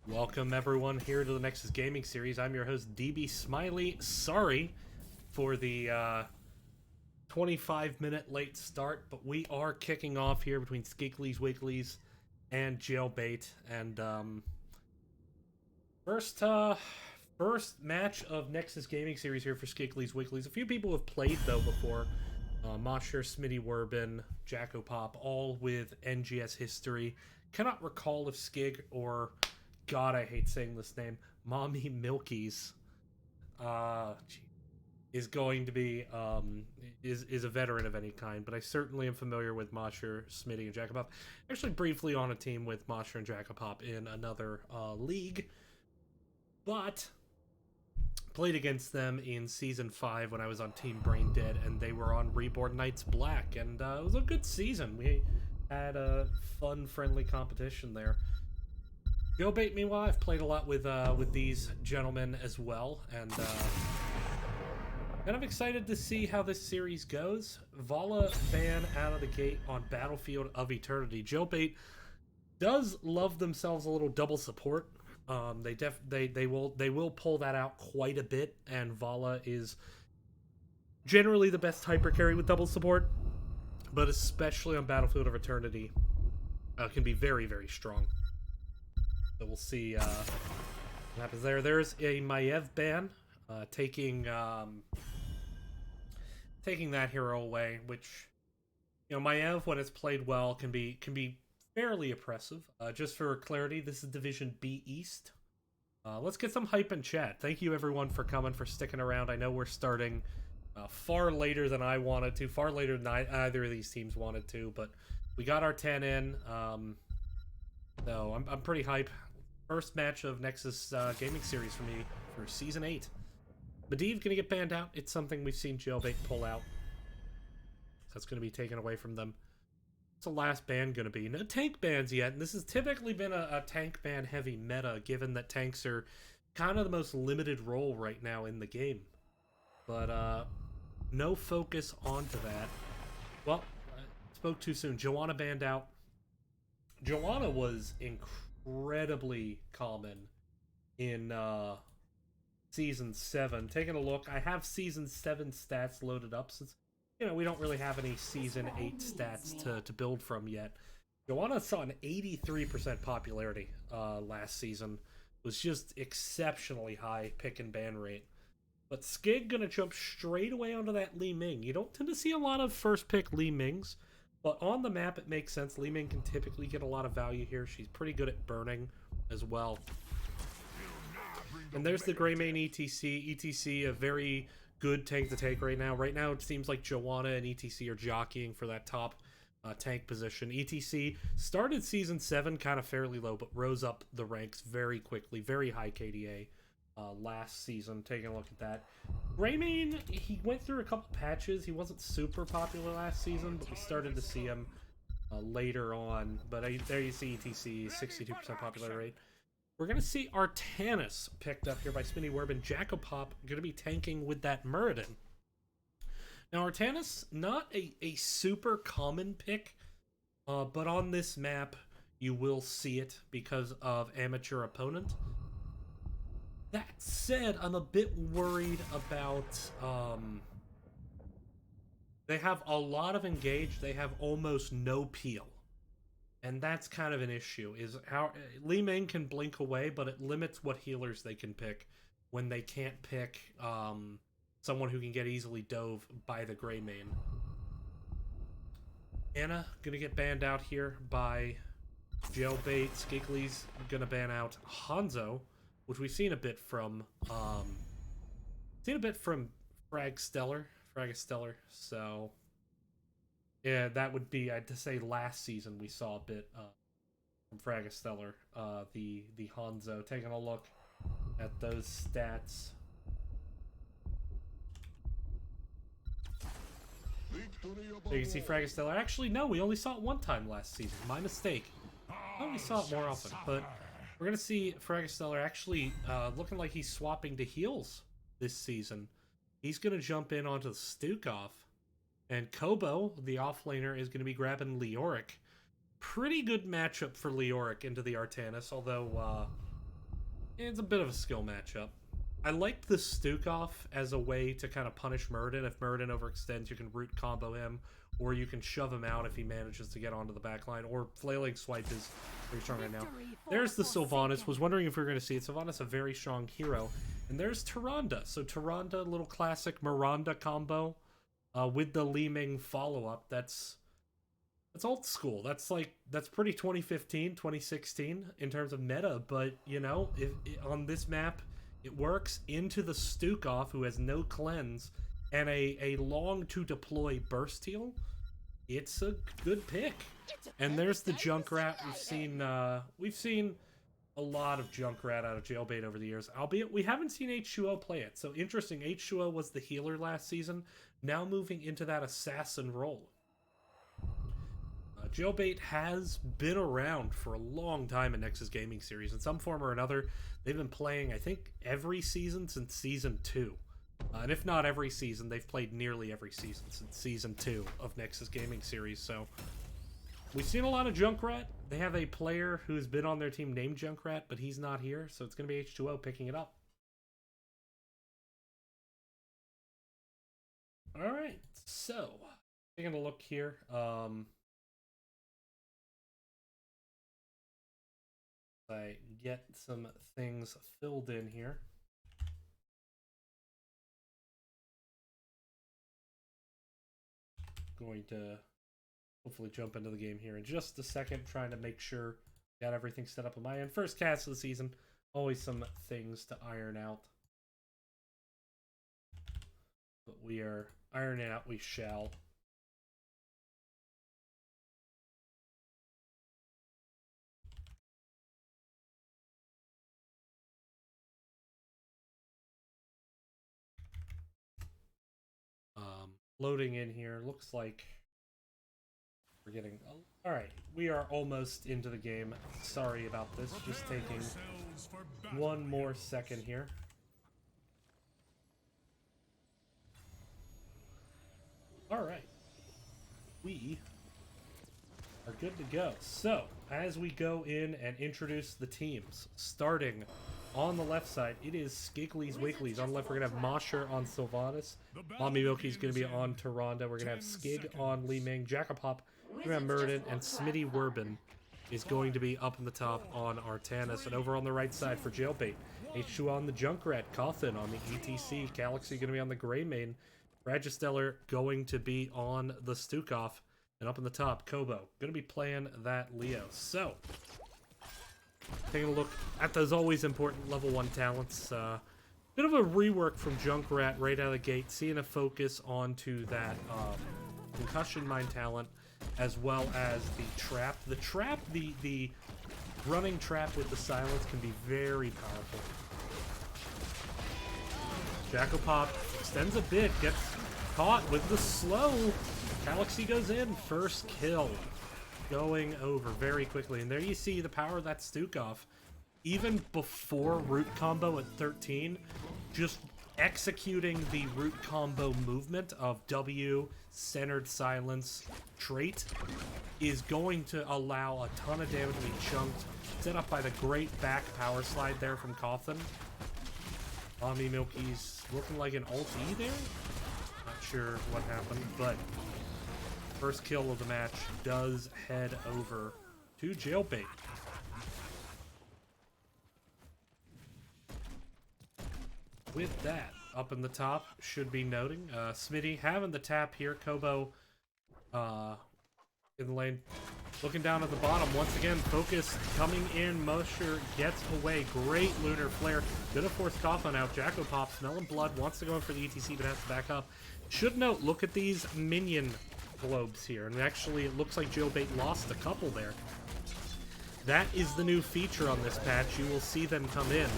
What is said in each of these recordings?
Welcome everyone here to the Nexus Gaming Series. I'm your host DB Smiley. Sorry for the 25-minute late start, but we are kicking off here between Skiggly's, Wiggly's, and Jailbait. And first match of Nexus Gaming Series here for Skiggly's, Wiggly's. A few people have played though before. Mosher, Smitty Werbin, Jacko Pop, all with NGS history. Cannot recall if Skig or, God, I hate saying this name, Mommy Milky's is going to be is a veteran of any kind, but I certainly am familiar with Mosher, Smitty, and Jacko Pop. Actually, briefly on a team with Mosher and Jacko Pop in another league, but played against them in Season 5 when I was on Team Brain Dead, and they were on Reborn Knights Black, and it was a good season. We had a fun, friendly competition there. Jailbait, meanwhile, I've played a lot with these gentlemen as well, and kind of excited to see how this series goes. Vala ban out of the gate on Battlefield of Eternity. Jailbait does love themselves a little double support. They will pull that out quite a bit, and Vala is generally the best hyper carry with double support, but especially on Battlefield of Eternity, can be very, very strong. So we'll see what happens there. There's a Maiev ban, taking that hero away, which, you know, Maiev, when it's played well, can be fairly oppressive. Just for clarity, this is Division B East. Let's get some hype in chat. Thank you everyone for coming, for sticking around. I know we're starting far later than I wanted to, far later than either of these teams wanted to, but we got our 10 in. So I'm pretty hype. First match of Nexus Gaming Series for me for Season 8. Medivh gonna get banned out. It's something we've seen Jailbait pull out. So it's gonna be taken away from them. What's the last ban gonna be? No tank bans yet, and this has typically been a tank ban heavy meta, given that tanks are kind of the most limited role right now in the game. But no focus onto that. Well, I spoke too soon. Joanna banned out. Joanna was incredibly common in Season 7. Taking a look, I have Season 7 stats loaded up since, you know, we don't really have any Season 8 stats to build from yet. Joanna saw an 83% popularity last season. Was just exceptionally high pick and ban rate. But Skig gonna jump straight away onto that Li Ming. You don't tend to see a lot of first pick Li Mings, but on the map it makes sense. Li Ming can typically get a lot of value here. She's pretty good at burning as well. And there's the Greymane ETC. ETC, a very good tank to take right now. Right now it seems like Joanna and ETC are jockeying for that top tank position. ETC started Season 7 kind of fairly low, but rose up the ranks very quickly. Very high KDA last season. Taking a look at that. Greymane, he went through a couple patches. He wasn't super popular last season, but we started to see him later on. But there you see ETC, 62% popular rate. We're going to see Artanis picked up here by Smitty Werbin. Jacko Pop going to be tanking with that Muradin. Now, Artanis, not a super common pick, but on this map, you will see it because of amateur opponent. That said, I'm a bit worried about... they have a lot of engage. They have almost no peel. And that's kind of an issue, is how Li Ming can blink away, but it limits what healers they can pick when they can't pick someone who can get easily dove by the Greymane. Anna gonna get banned out here by Jailbait. Skiggly's gonna ban out Hanzo, which we've seen a bit from Fragistellar. So yeah, that would be, I'd say last season we saw a bit from Fragistellar, the Hanzo. Taking a look at those stats. So you can see Fragistellar. Actually, no, we only saw it one time last season. My mistake. I thought we saw it more often, but we're going to see Fragistellar actually looking like he's swapping to heals this season. He's going to jump in onto the Stukov. And Kobo, the offlaner, is going to be grabbing Leoric. Pretty good matchup for Leoric into the Artanis, although It's a bit of a skill matchup. I liked the Stukov as a way to kind of punish Murden. If Murden overextends, you can root combo him, or you can shove him out if he manages to get onto the backline, or Flailing Swipe is pretty strong right now. There's the Sylvanas. Was wondering if we were going to see it. Sylvanas, a very strong hero. And there's Tyrande. So Tyrande, little classic Miranda combo with the Li Ming follow-up. That's old school. That's pretty 2015, 2016 in terms of meta. But, you know, on this map, it works into the Stukov, who has no cleanse, and a long to deploy burst heal. It's a good pick. And there's the Junkrat. We've seen a lot of Junkrat out of Jailbait over the years, albeit we haven't seen H2O play it. So interesting, H2O was the healer last season, now moving into that assassin role. Jailbait has been around for a long time in Nexus Gaming Series. In some form or another, they've been playing, I think, every season since Season 2. And if not every season, they've played nearly every season since Season 2 of Nexus Gaming Series. So we've seen a lot of Junkrat. They have a player who's been on their team named Junkrat, but he's not here, so it's going to be H2O picking it up. All right, so taking a look here. I get some things filled in here. Going to hopefully jump into the game here in just a second, trying to make sure got everything set up on my end. First cast of the season, always some things to iron out. But we are ironing out, we shall. Loading in here, looks like we're getting... All right, we are almost into the game. Sorry about this, just taking one more second here. All right, we are good to go. So, as we go in and introduce the teams, starting on the left side, it is Skiggly's Wigglies. On the left, we're going to have Mosher on Sylvanas. Mommy Milky's going to be on Tyrande. We're going to have Skig on Li Ming. Jackapop, we're going to have Murden. And Smitty Werbin is going to be up in the top on Artanis. And over on the right side for Jailbait, H2 on the Junkrat. Coffin on the ETC. Galaxy going to be on the Greymane. Ragisteller going to be on the Stukov. And up in the top, Kobo going to be playing that Leo. So, taking a look at those always important level 1 talents. Bit of a rework from Junkrat right out of the gate, seeing a focus onto that concussion mine talent, as well as the trap. The trap, the running trap with the silence can be very powerful. Jackopop extends a bit, gets caught with the slow. Galaxy goes in, first kill. Going over very quickly, and there you see the power of that Stukov. Even before root combo at 13, just executing the root combo movement of W, centered silence trait is going to allow a ton of damage to be chunked, set up by the great back power slide there from Coffin. Mommy Milky's looking like an ult-E there. Not sure what happened, but first kill of the match does head over to Jailbait. With that, up in the top, should be noting, Smitty having the tap here. Kobo in the lane. Looking down at the bottom, once again, focus coming in. Mosher gets away. Great Lunar Flare. Gonna force Coffin out. Jackopop, smelling blood, wants to go in for the ETC, but has to back up. Should note, look at these minion globes here, and actually it looks like Jailbait lost a couple there. That is the new feature on this patch. You will see them come in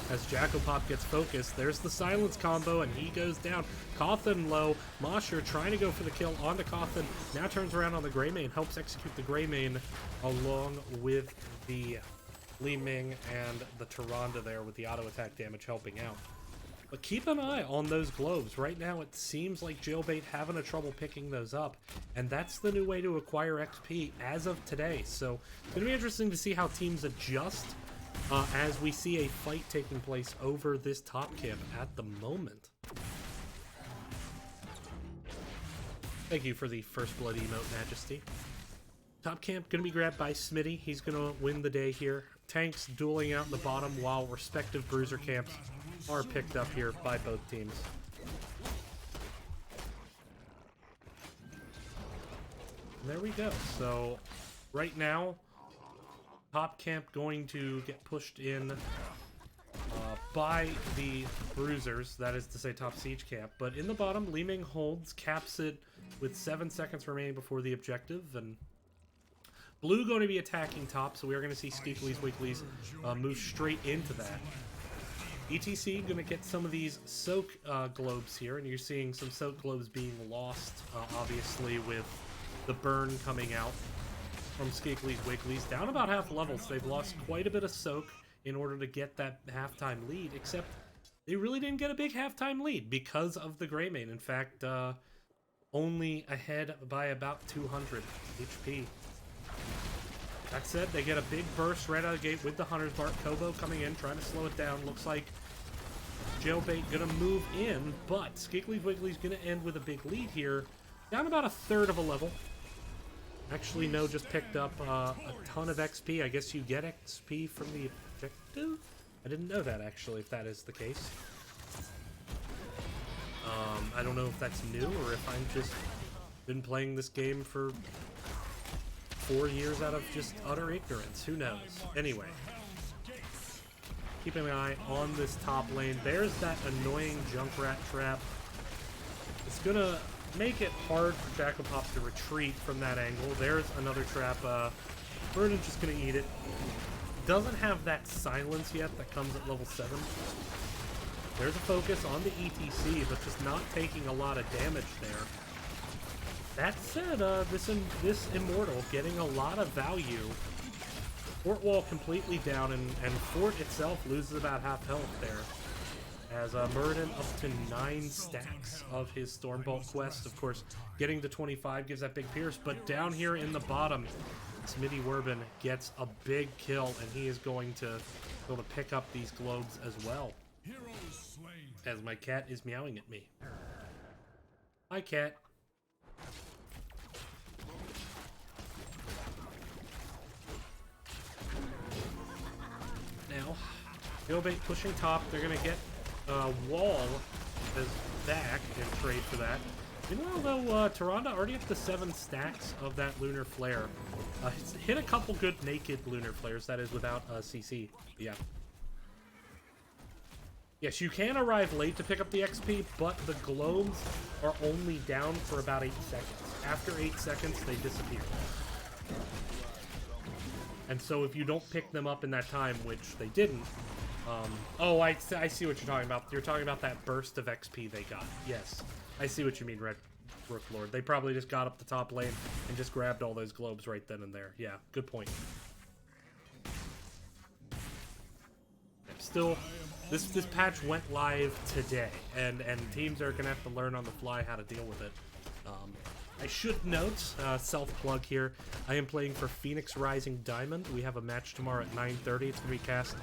as Jackopop gets focused. There's the silence combo, and he goes down. Coffin low. Mosher trying to go for the kill onto Coffin. Now turns around on the Greymane, helps execute the Greymane along with the Li Ming and the Tyrande there with the auto attack damage helping out. But keep an eye on those globes. Right now it seems like Jailbait having a trouble picking those up, and that's the new way to acquire XP as of today. So it's going to be interesting to see how teams adjust as we see a fight taking place over this top camp at the moment. Thank you for the first blood emote, Majesty. Top camp gonna be grabbed by Smitty. He's gonna win the day here. Tanks dueling out in the bottom while respective bruiser camps are picked up here by both teams. And there we go. So right now, top camp going to get pushed in by the bruisers, that is to say top siege camp. But in the bottom, Li Ming holds, caps it with 7 seconds remaining before the objective, and blue going to be attacking top, so we are going to see Skiggly's Wigglies move straight into that. ETC going to get some of these soak globes here, and you're seeing some soak globes being lost, obviously, with the burn coming out from Skiggly's Wigglies. Down about half levels, they've lost quite a bit of soak in order to get that halftime lead, except they really didn't get a big halftime lead because of the Greymane. In fact, only ahead by about 200 HP. That said, they get a big burst right out of the gate with the Hunter's Bark. Kobo coming in, trying to slow it down. Looks like Jailbait gonna move in, but Skiggly's Wiggly's gonna end with a big lead here. Down about a third of a level. Actually, no, just picked up a ton of XP. I guess you get XP from the objective? I didn't know that, actually, if that is the case. I don't know if that's new or if I've just been playing this game for 4 years out of just utter ignorance. Who knows? Anyway. Keeping an eye on this top lane. There's that annoying Junkrat trap. It's gonna make it hard for Jackopop to retreat from that angle. There's another trap. Burden's just gonna eat it. Doesn't have that silence yet that comes at level 7. There's a focus on the ETC, but just not taking a lot of damage there. That said, this Immortal getting a lot of value. Fort wall completely down, and Fort itself loses about half health there. As Muradin up to 9 stacks of his Stormbolt quest. Of course, getting to 25 gives that big pierce, but down here in the bottom, Smitty Werbin gets a big kill, and he is going to be able to pick up these globes as well. As my cat is meowing at me. Hi, cat. Now, Jailbait pushing top. They're going to get Wall as back and trade for that. Meanwhile, though, Tyrande already up to 7 stacks of that Lunar Flare. It's hit a couple good naked Lunar Flares, that is without CC. Yeah. Yes, you can arrive late to pick up the XP, but the globes are only down for about 8 seconds. After 8 seconds, they disappear. And so if you don't pick them up in that time, which they didn't, oh, I see what you're talking about. You're talking about that burst of XP they got. Yes, I see what you mean, Red Brook Lord. They probably just got up the top lane and just grabbed all those globes right then and there. Yeah, good point. Still, this patch went live today, and teams are gonna have to learn on the fly how to deal with it. I should note, self-plug here, I am playing for Phoenix Rising Diamond. We have a match tomorrow at 9:30. It's gonna be cast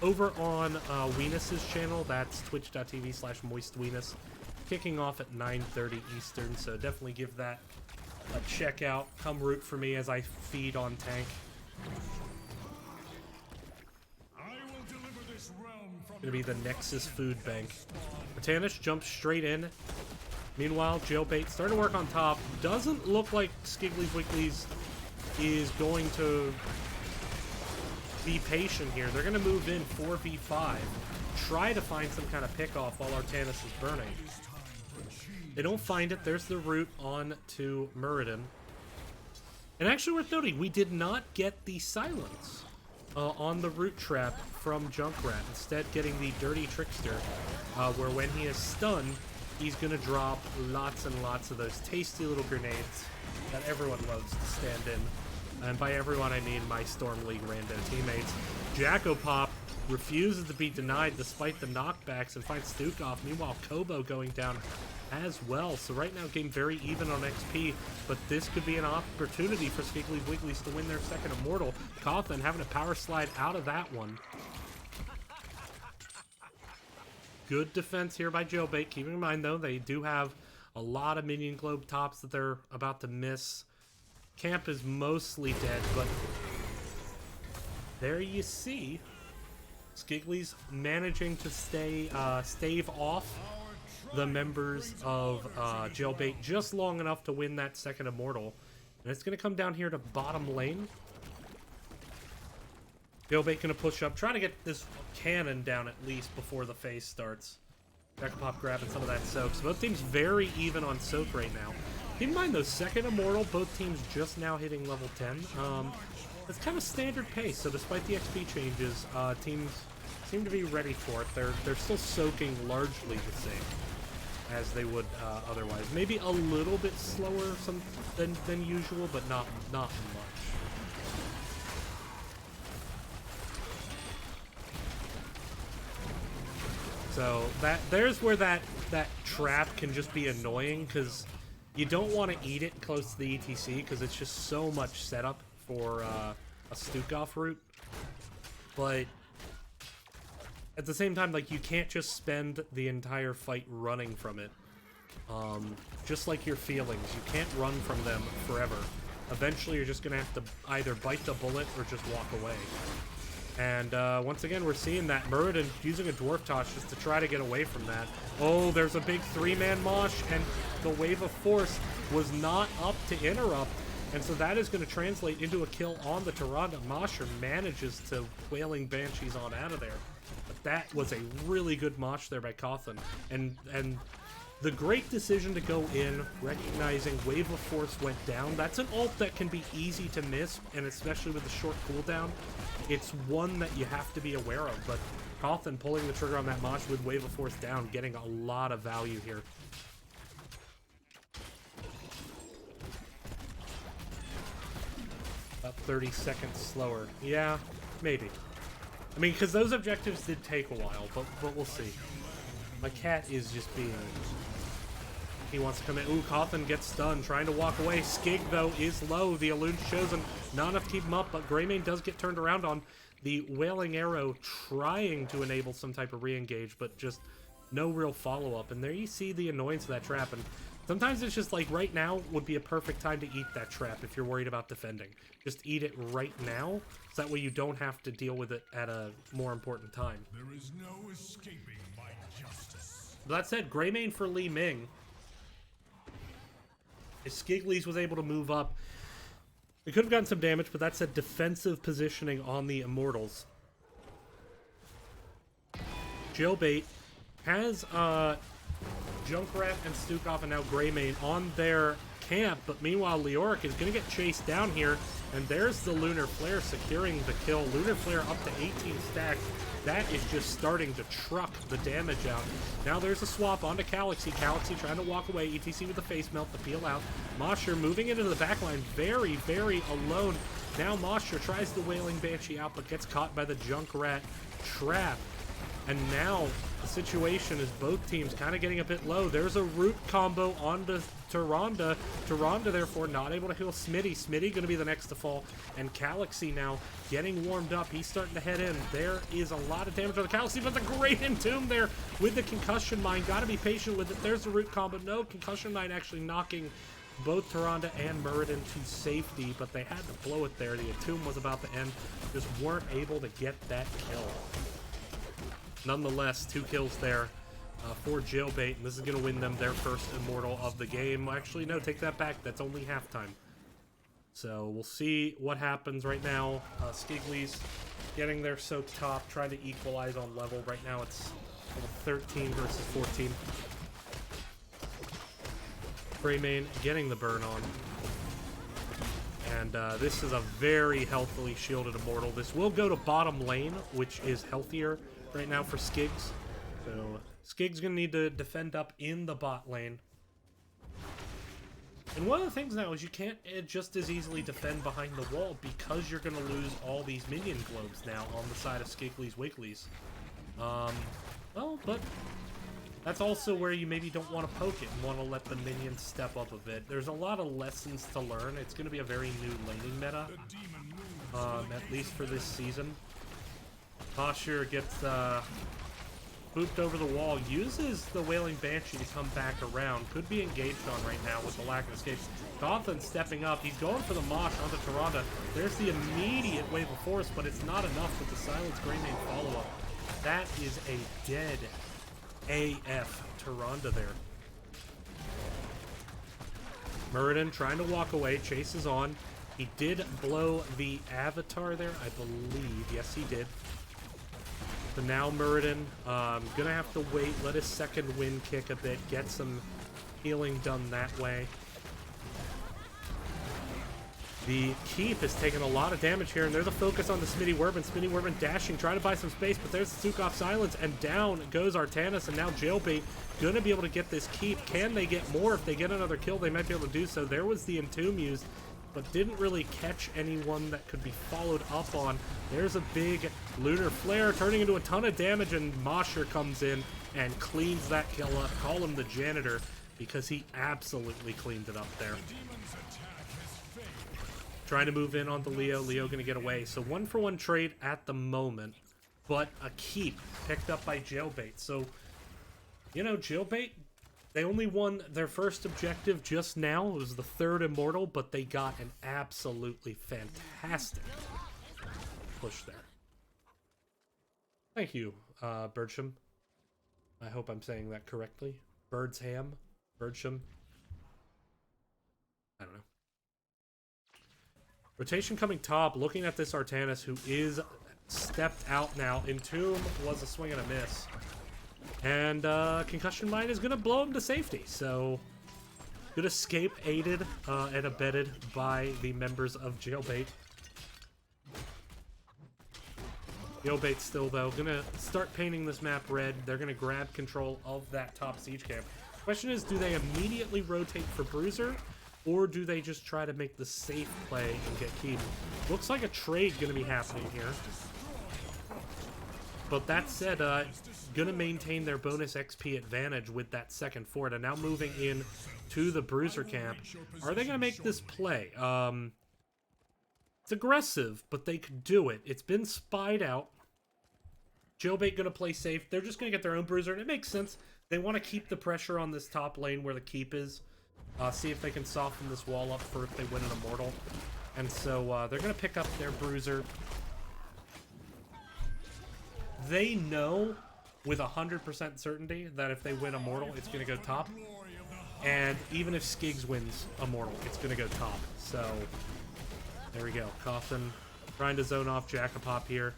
over on Weenus's channel. That's twitch.tv/moistweenus. Kicking off at 9:30 Eastern, so definitely give that a check out. Come root for me as I feed on tank. Gonna be the Nexus food bank. Botanish jumps straight in. Meanwhile, Jailbait starting to work on top. Doesn't look like Skiggly's Wigglies is going to be patient here. They're gonna move in 4v5. Try to find some kind of pick-off while Artanis is burning. They don't find it. There's the route on to Muradin. And actually worth noting, we did not get the silence on the root trap from Junkrat. Instead, getting the Dirty Trickster, where when he is stunned, he's going to drop lots and lots of those tasty little grenades that everyone loves to stand in. And by everyone, I mean my Storm League rando teammates. Jackopop refuses to be denied despite the knockbacks and finds Stukov. Meanwhile, Kobo going down as well. So right now, game very even on XP, but this could be an opportunity for Skiggly's Wigglies to win their second Immortal. Cawthon having a power slide out of that one. Good defense here by Jailbait. Keeping in mind, though, they do have a lot of minion globe tops that they're about to miss. Camp is mostly dead, but there you see Skiggly's managing to stave off the members of Jailbait just long enough to win that second Immortal. And it's going to come down here to bottom lane. Jailbait going to push up, try to get this cannon down at least before the phase starts. Pop grabbing some of that soak. So both teams very even on soak right now. Keep in mind though, second Immortal, both teams just now hitting level 10. It's kind of standard pace, so despite the XP changes, teams seem to be ready for it. They're still soaking largely the same as they would otherwise. Maybe a little bit slower than usual, but not much. So there's where that trap can just be annoying, because you don't want to eat it close to the ETC because it's just so much setup for a Stukov route. But at the same time, like, you can't just spend the entire fight running from it. Just like your feelings, you can't run from them forever. Eventually, you're just gonna have to either bite the bullet or just walk away. And once again, we're seeing that Muradin using a Dwarf Toss just to try to get away from that. Oh, there's a big 3-man mosh, and the Wave of Force was not up to interrupt. And so that is going to translate into a kill on the Tyrande. Mosher manages to Wailing Banshees on out of there. But that was a really good mosh there by Cawthon. And the great decision to go in, recognizing Wave of Force went down. That's an ult that can be easy to miss, and especially with the short cooldown, it's one that you have to be aware of. But Cawthon pulling the trigger on that mosh with Wave of Force down, getting a lot of value here. About 30 seconds slower. Yeah, maybe. I mean, because those objectives did take a while, but we'll see. My cat is just being... He wants to come in. Ooh, Cawthon gets stunned, trying to walk away. Skig, though, is low. The illusion's chosen. Not enough to keep him up, but Greymane does get turned around on. The Wailing Arrow trying to enable some type of re-engage, but just no real follow-up. And there you see the annoyance of that trap. And sometimes it's just like right now would be a perfect time to eat that trap if you're worried about defending. Just eat it right now, so that way you don't have to deal with it at a more important time. There is no escaping my justice. That said, Greymane for Li Ming. If Skiggly's was able to move up, it could have gotten some damage, but that's a defensive positioning on the Immortals. Jailbait has Junkrat and Stukov and now Greymane on their camp, but meanwhile Leoric is going to get chased down here, and there's the Lunar Flare securing the kill. Lunar Flare up to 18 stacks. That is just starting to truck the damage out. Now there's a swap onto Galaxy. Galaxy trying to walk away. ETC with the face melt, the peel out. Mosher moving into the backline, very, very alone. Now Mosher tries the Wailing Banshee out, but gets caught by the Junkrat trap. And now the situation is both teams kind of getting a bit low. There's a root combo onto Tyrande. Tyrande, therefore, not able to heal Smitty. Smitty going to be the next to fall. And Galaxy now getting warmed up. He's starting to head in. There is a lot of damage on the Galaxy, but the great entomb there with the Concussion Mine. Got to be patient with it. There's the root combo. No, Concussion Mine actually knocking both Tyrande and Muradin to safety, but they had to blow it there. The entomb was about to end. Just weren't able to get that kill. Nonetheless, 2 kills there for Jailbait, and this is going to win them their first Immortal of the game. Actually, no, take that back. That's only halftime. So we'll see what happens right now. Skiggly's getting their soak top, trying to equalize on level. Right now it's 13 versus 14. Greymane getting the burn on. And this is a very healthily shielded Immortal. This will go to bottom lane, which is healthier right now for Skiggs. So Skiggs gonna need to defend up in the bot lane. And one of the things now is you can't just as easily defend behind the wall because you're gonna lose all these minion globes now on the side of Skiggly's Wigglies. Well, but That's also where you maybe don't want to poke it and want to let the minions step up a bit. There's a lot of lessons to learn. It's going to be a very new laning meta, at least for this season. Posture gets booped over the wall, uses the Wailing Banshee to come back around. Could be engaged on right now with the lack of escapes. Gotham stepping up. He's going for the Mosh onto Tyrande. There's the immediate wave of force, but it's not enough with the Silence Greymane follow-up. That is a dead AF Tyrande there. Muradin trying to walk away. Chase is on. He did blow the Avatar there, I believe. Yes, he did. So now Muradin, gonna have to wait, let his second wind kick a bit, get some healing done that way. The Keep has taken a lot of damage here, and there's a focus on the Smitty Werbin. Smitty Werbin dashing, trying to buy some space, but there's the Sukov Silence, and down goes Artanis, and now Jailbait gonna be able to get this Keep. Can they get more? If they get another kill, they might be able to do so. There was the Entomb used, but didn't really catch anyone that could be followed up on. There's a big Lunar Flare turning into a ton of damage, and Mosher comes in and cleans that kill up. Call him the janitor, because he absolutely cleaned it up there. Trying to move in onto Leo. Leo gonna get away. So 1-for-1 trade at the moment, but a Keep picked up by Jailbait. So, you know, Jailbait, they only won their first objective just now. It was the 3rd Immortal, but they got an absolutely fantastic push there. Thank you, Birdsham. I hope I'm saying that correctly. Birdsham? Birdsham? I don't know. Rotation coming top, looking at this Artanis, who is stepped out now. Entomb was a swing and a miss. And Concussion Mine is going to blow him to safety. So, good escape aided and abetted by the members of Jailbait. Jailbait still, though, going to start painting this map red. They're going to grab control of that top siege camp. Question is, do they immediately rotate for Bruiser? Or do they just try to make the safe play and get Keep? Looks like a trade going to be happening here. But that said, going to maintain their bonus XP advantage with that second fort. And now moving in to the Bruiser camp. Are they going to make this play? It's aggressive, but they could do it. It's been spied out. Jailbait going to play safe. They're just going to get their own Bruiser, and it makes sense. They want to keep the pressure on this top lane where the Keep is. See if they can soften this wall up for if they win an Immortal. And so they're going to pick up their Bruiser. They know with 100% certainty that if they win Immortal, it's going to go top. And even if Skiggs wins Immortal, it's going to go top. So there we go. Coffin trying to zone off Jackapop here.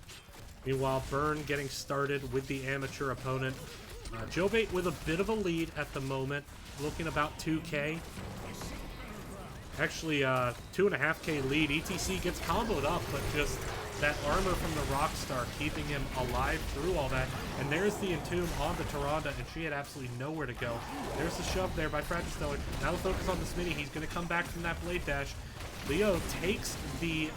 Meanwhile, Burn getting started with the amateur opponent. Jailbait with a bit of a lead at the moment. Looking about 2k. Actually, 2.5k lead. ETC gets comboed up, but just that armor from the Rockstar keeping him alive through all that. And there's the Entomb on the Tyrande, and she had absolutely nowhere to go. There's the shove there by Fragistellar. Now the focus on the Smitty. He's going to come back from that Blade Dash. Leo takes the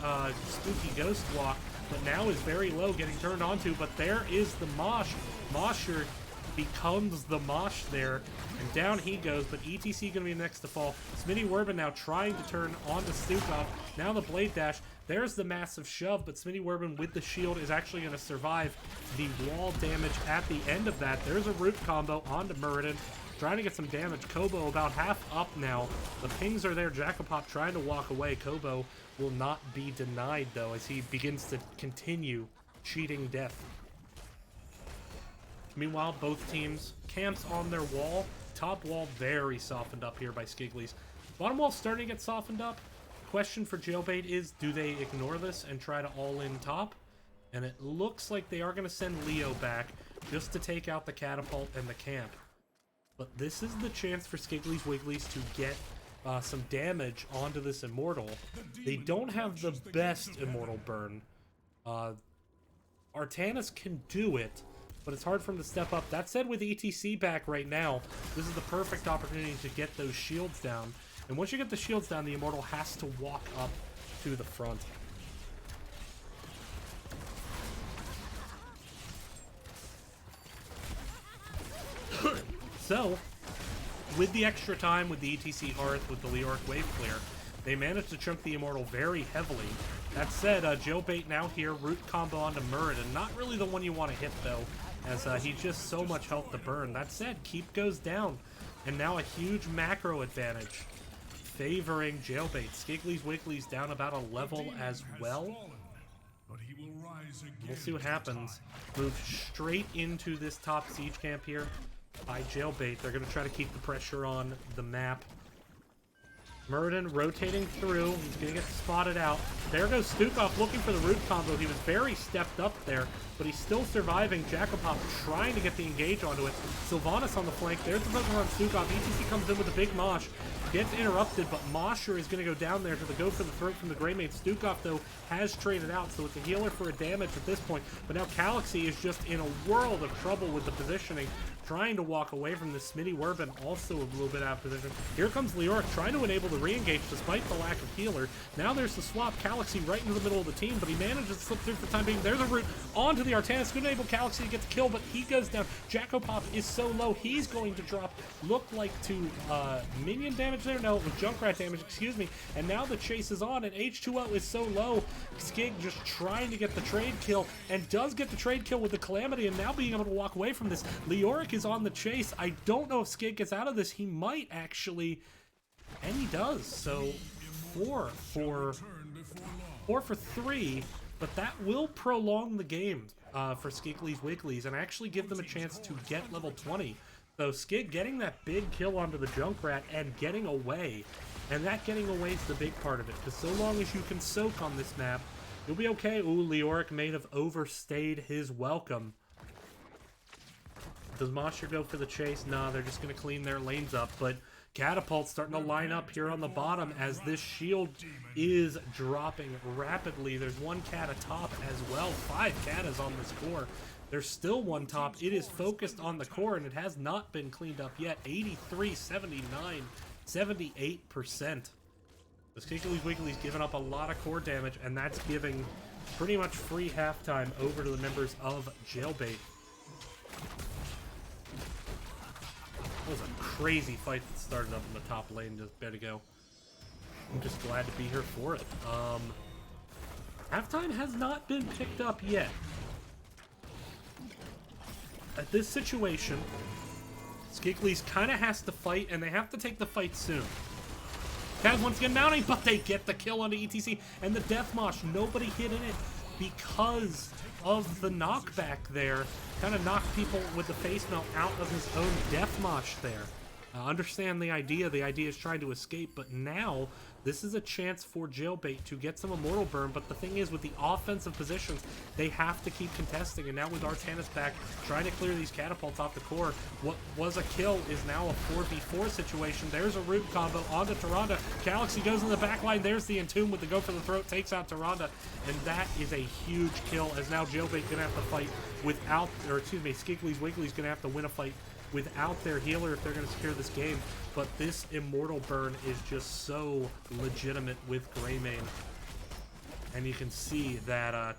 spooky Ghost Walk, but now is very low, getting turned onto. But there is the Mosh. Mosher becomes the Mosh there, and down he goes, but ETC going to be next to fall. Smitty Werbin now trying to turn onto Stukov. Now the Blade Dash. There's the massive shove, but Smitty Werbin with the shield is actually going to survive the wall damage at the end of that. There's a root combo onto Muradin, trying to get some damage. Kobo about half up now. The pings are there. Jackapop trying to walk away. Kobo will not be denied, though, as he begins to continue cheating death. Meanwhile, both teams camps on their wall. Top wall very softened up here by Skiggly's. Bottom wall starting to get softened up. Question for Jailbait is, do they ignore this and try to all-in top? And it looks like they are going to send Leo back just to take out the catapult and the camp. But this is the chance for Skiggly's Wigglies to get some damage onto this Immortal. They don't have the best Immortal burn. Artanis can do it, but it's hard for him to step up. That said, with ETC back right now, this is the perfect opportunity to get those shields down. And once you get the shields down, the Immortal has to walk up to the front. So, with the extra time, with the ETC Hearth, with the Leoric Wave Clear, they managed to chunk the Immortal very heavily. That said, Jailbait now here, root combo onto Muradin. Not really the one you want to hit, though, as he's just so much health to burn. That said, Keep goes down, and now a huge macro advantage favoring Jailbait. Skiggly's Wiggly's down about a level as well. We'll see what happens. Move straight into this top siege camp here by Jailbait. They're going to try to keep the pressure on the map. Muradin rotating through. He's going to get spotted out. There goes Stukov looking for the root combo. He was very stepped up there, but he's still surviving. Jakopop trying to get the engage onto it. Sylvanas on the flank. There's the focus on Stukov. ETC comes in with a big mosh. Gets interrupted, but Mosher is going to go down there to the go for the throat from the Greymane. Stukov, though, has traded out, so it's a healer for a damage at this point. But now Galaxy is just in a world of trouble with the positioning, trying to walk away from this. Smitty Werbin also a little bit out of position. Here comes Leoric trying to enable the re-engage despite the lack of healer. Now there's the swap. Galaxy right into the middle of the team, but he manages to slip through for the time being. There's a root onto the Artanis. Going to enable Galaxy to get the kill, but he goes down. Jakopop is so low, he's going to drop, look like to minion damage there. No, it was Junkrat damage, excuse me. And now the chase is on, and H2O is so low. Skig just trying to get the trade kill, and does get the trade kill with the Calamity, and now being able to walk away from this. Leoric is on the chase. I don't know if Skig gets out of this. He might actually, and he does. So 4 for 3, but that will prolong the game for Skiggly's Wigglies and actually give them a chance to get level 20. So Skig getting that big kill onto the Junkrat and getting away. And that getting away is the big part of it, because so long as you can soak on this map, you'll be okay. Ooh, Leoric may have overstayed his welcome. Does Mosher go for the chase? Nah, they're just going to clean their lanes up, but Catapult's starting to line up here on the bottom as this shield is dropping rapidly. There's one cat atop as well. 5 Katas on this core. There's still one top. It is focused on the core, and it has not been cleaned up yet. 83, 79, 78%. The Skiggly's Wiggly's given up a lot of core damage, and that's giving pretty much free halftime over to the members of Jailbait. It was a crazy fight that started up in the top lane just a bit ago. I'm just glad to be here for it. Halftime has not been picked up yet. At this situation, Skiggly's kind of has to fight, and they have to take the fight soon. Kaz once again mounting, but they get the kill onto ETC, and the Death Mosh, nobody hit in it because of the knockback there. Kind of knocked people with the face melt out of his own Death Mosh there. Understand the idea. The idea is trying to escape, but now this is a chance for Jailbait to get some Immortal Burn, but the thing is, with the offensive positions, they have to keep contesting, and now with Artanis back, trying to clear these catapults off the core, what was a kill is now a 4v4 situation. There's a root combo onto Tyrande. Galaxy goes in the back line. There's the Entomb with the go for the throat, takes out Tyrande, and that is a huge kill, as now Jailbait gonna have to fight without, or excuse me, Skiggly's Wiggly's gonna have to win a fight without their healer if they're going to secure this game. But this Immortal Burn is just so legitimate with Greymane. And you can see that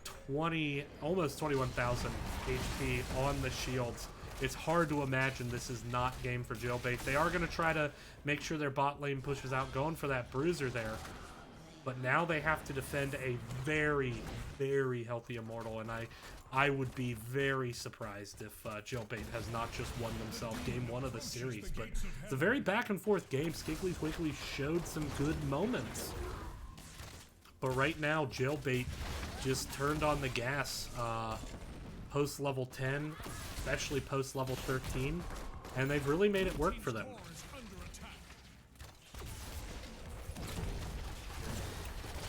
almost 21,000 HP on the shields. It's hard to imagine this is not game for Jailbait. They are going to try to make sure their bot lane pushes out, going for that bruiser there. But now they have to defend a very, very healthy Immortal, and I would be very surprised if Jailbait has not just won themselves game 1 of the series. But it's a very back and forth game. Skiggly's Wiggly showed some good moments. But right now, Jailbait just turned on the gas post level 10, especially post level 13, and they've really made it work for them.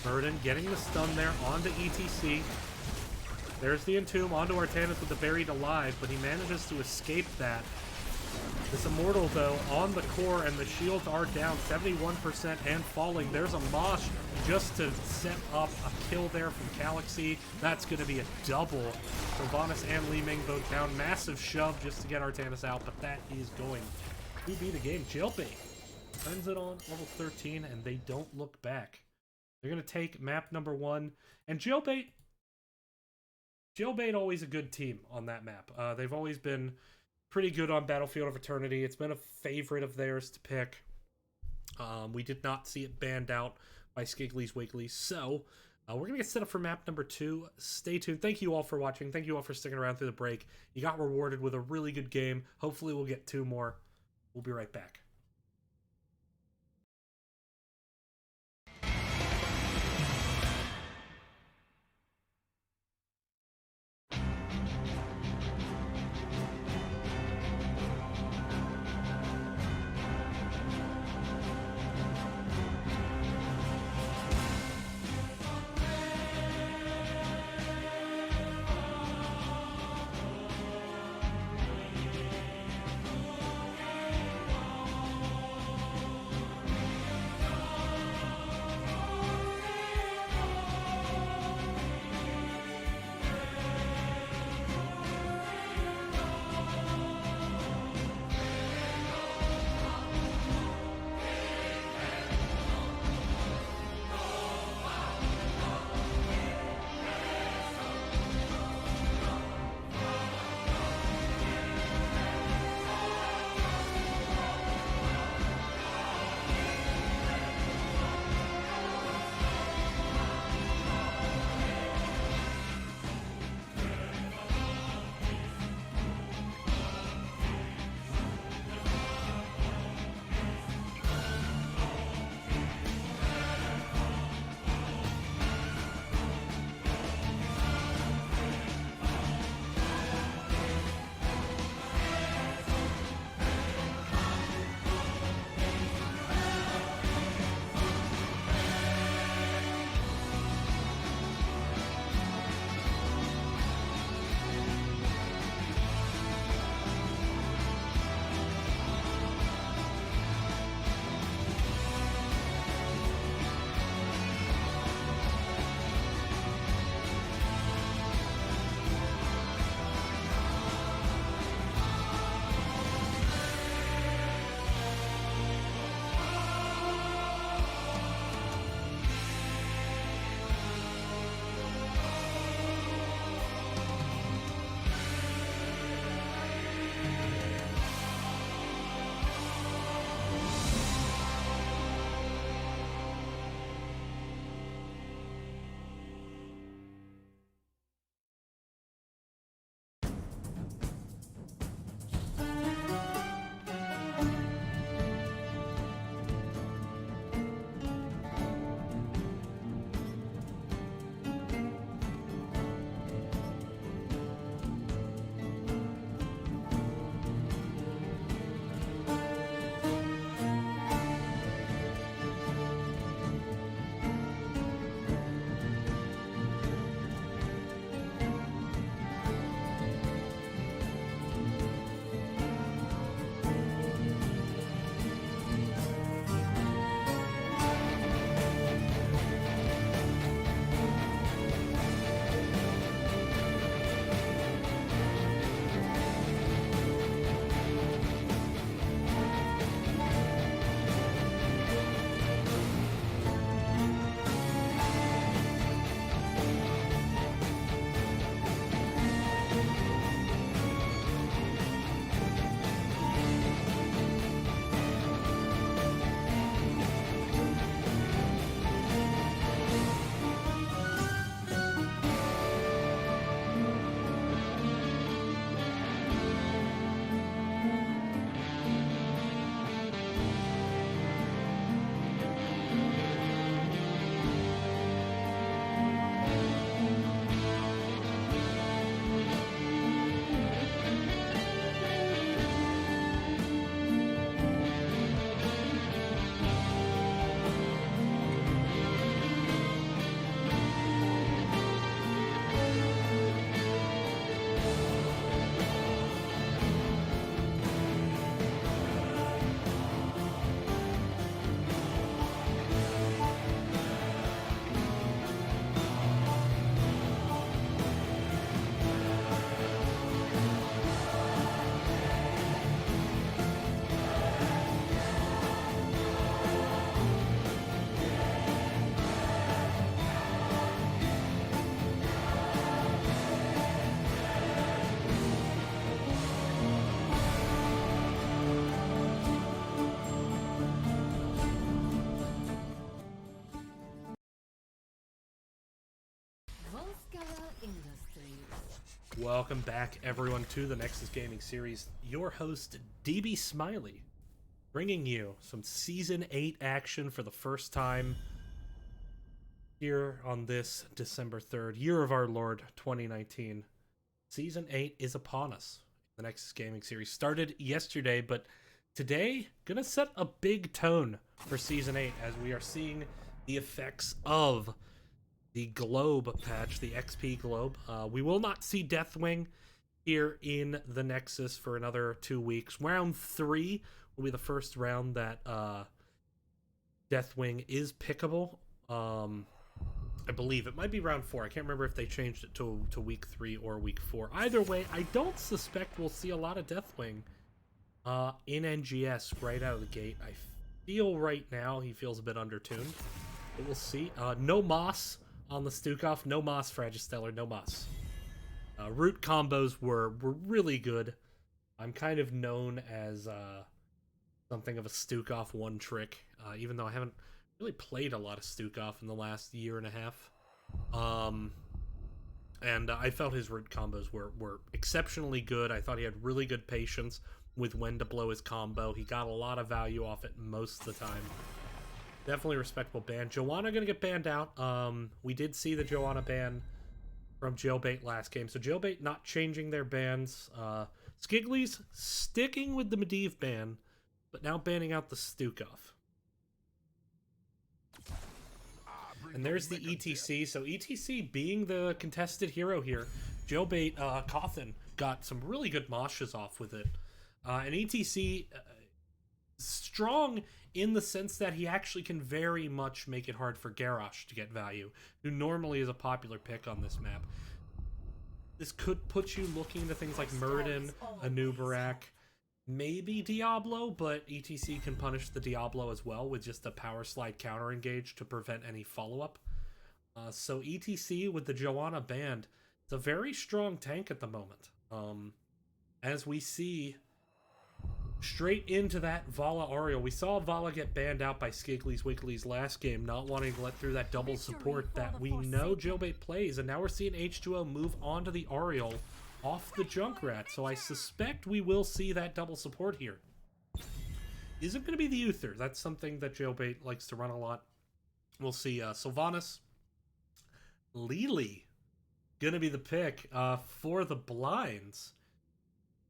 Muradin getting the stun there onto ETC. There's the Entomb onto Artanis with the Buried Alive, but he manages to escape that. This Immortal, though, on the core, and the shields are down 71% and falling. There's a Mosh just to set up a kill there from Galaxy. That's going to be a double. Sylvanas and Li Ming both down. Massive shove just to get Artanis out, but that is going to be the game. Jailbait turns it on level 13, and they don't look back. They're going to take map number 1, and Jailbait always a good team on that map. They've always been pretty good on Battlefield of Eternity. It's been a favorite of theirs to pick. We did not see it banned out by Skiggly's Wiggly, so we're going to get set up for map number 2. Stay tuned. Thank you all for watching. Thank you all for sticking around through the break. You got rewarded with a really good game. Hopefully we'll get 2 more. We'll be right back. Welcome back, everyone, to the Nexus Gaming Series. Your host, DB Smiley, bringing you some Season 8 action for the first time here on this December 3rd, year of our Lord 2019. Season 8 is upon us. The Nexus Gaming Series started yesterday, but today, gonna set a big tone for Season 8 as we are seeing the effects of the Globe patch, the XP Globe. We will not see Deathwing here in the Nexus for another 2 weeks. Round 3 will be the first round that Deathwing is pickable. I believe it might be round 4. I can't remember if they changed it to week 3 or week 4. Either way, I don't suspect we'll see a lot of Deathwing in NGS right out of the gate. I feel right now he feels a bit undertuned, but we'll see. No Moss on the Stukov, no Moss Fragistellar, no Moss. Root combos were really good. I'm kind of known as something of a Stukov one trick, even though I haven't really played a lot of Stukov in the last year and a half. And I felt his root combos were exceptionally good. I thought he had really good patience with when to blow his combo. He got a lot of value off it most of the time. Definitely respectable ban. Joanna gonna get banned out. We did see the Joanna ban from Jailbait last game. So Jailbait not changing their bans. Skiggly's sticking with the Medivh ban, but now banning out the Stukov. And there's the ETC. So ETC being the contested hero here. Jailbait, Cawthon got some really good moshes off with it. And ETC strong in the sense that he actually can very much make it hard for Garrosh to get value, who normally is a popular pick on this map. This could put you looking into things like Muradin, Anubarak, maybe Diablo, but ETC can punish the Diablo as well with just a power slide counter engage to prevent any follow-up. So ETC with the Joanna banned, it's a very strong tank at the moment. As we see straight into that Vala Ariel. We saw Vala get banned out by Skiggly's Wiggly's last game, not wanting to let through that double support that we know Jailbait plays, and now we're seeing H2O move on to the Ariel off the Junkrat, so I suspect we will see that double support here. Is it going to be the Uther? That's something that Jailbait likes to run a lot. We'll see. Sylvanas. Lily going to be the pick for the blinds.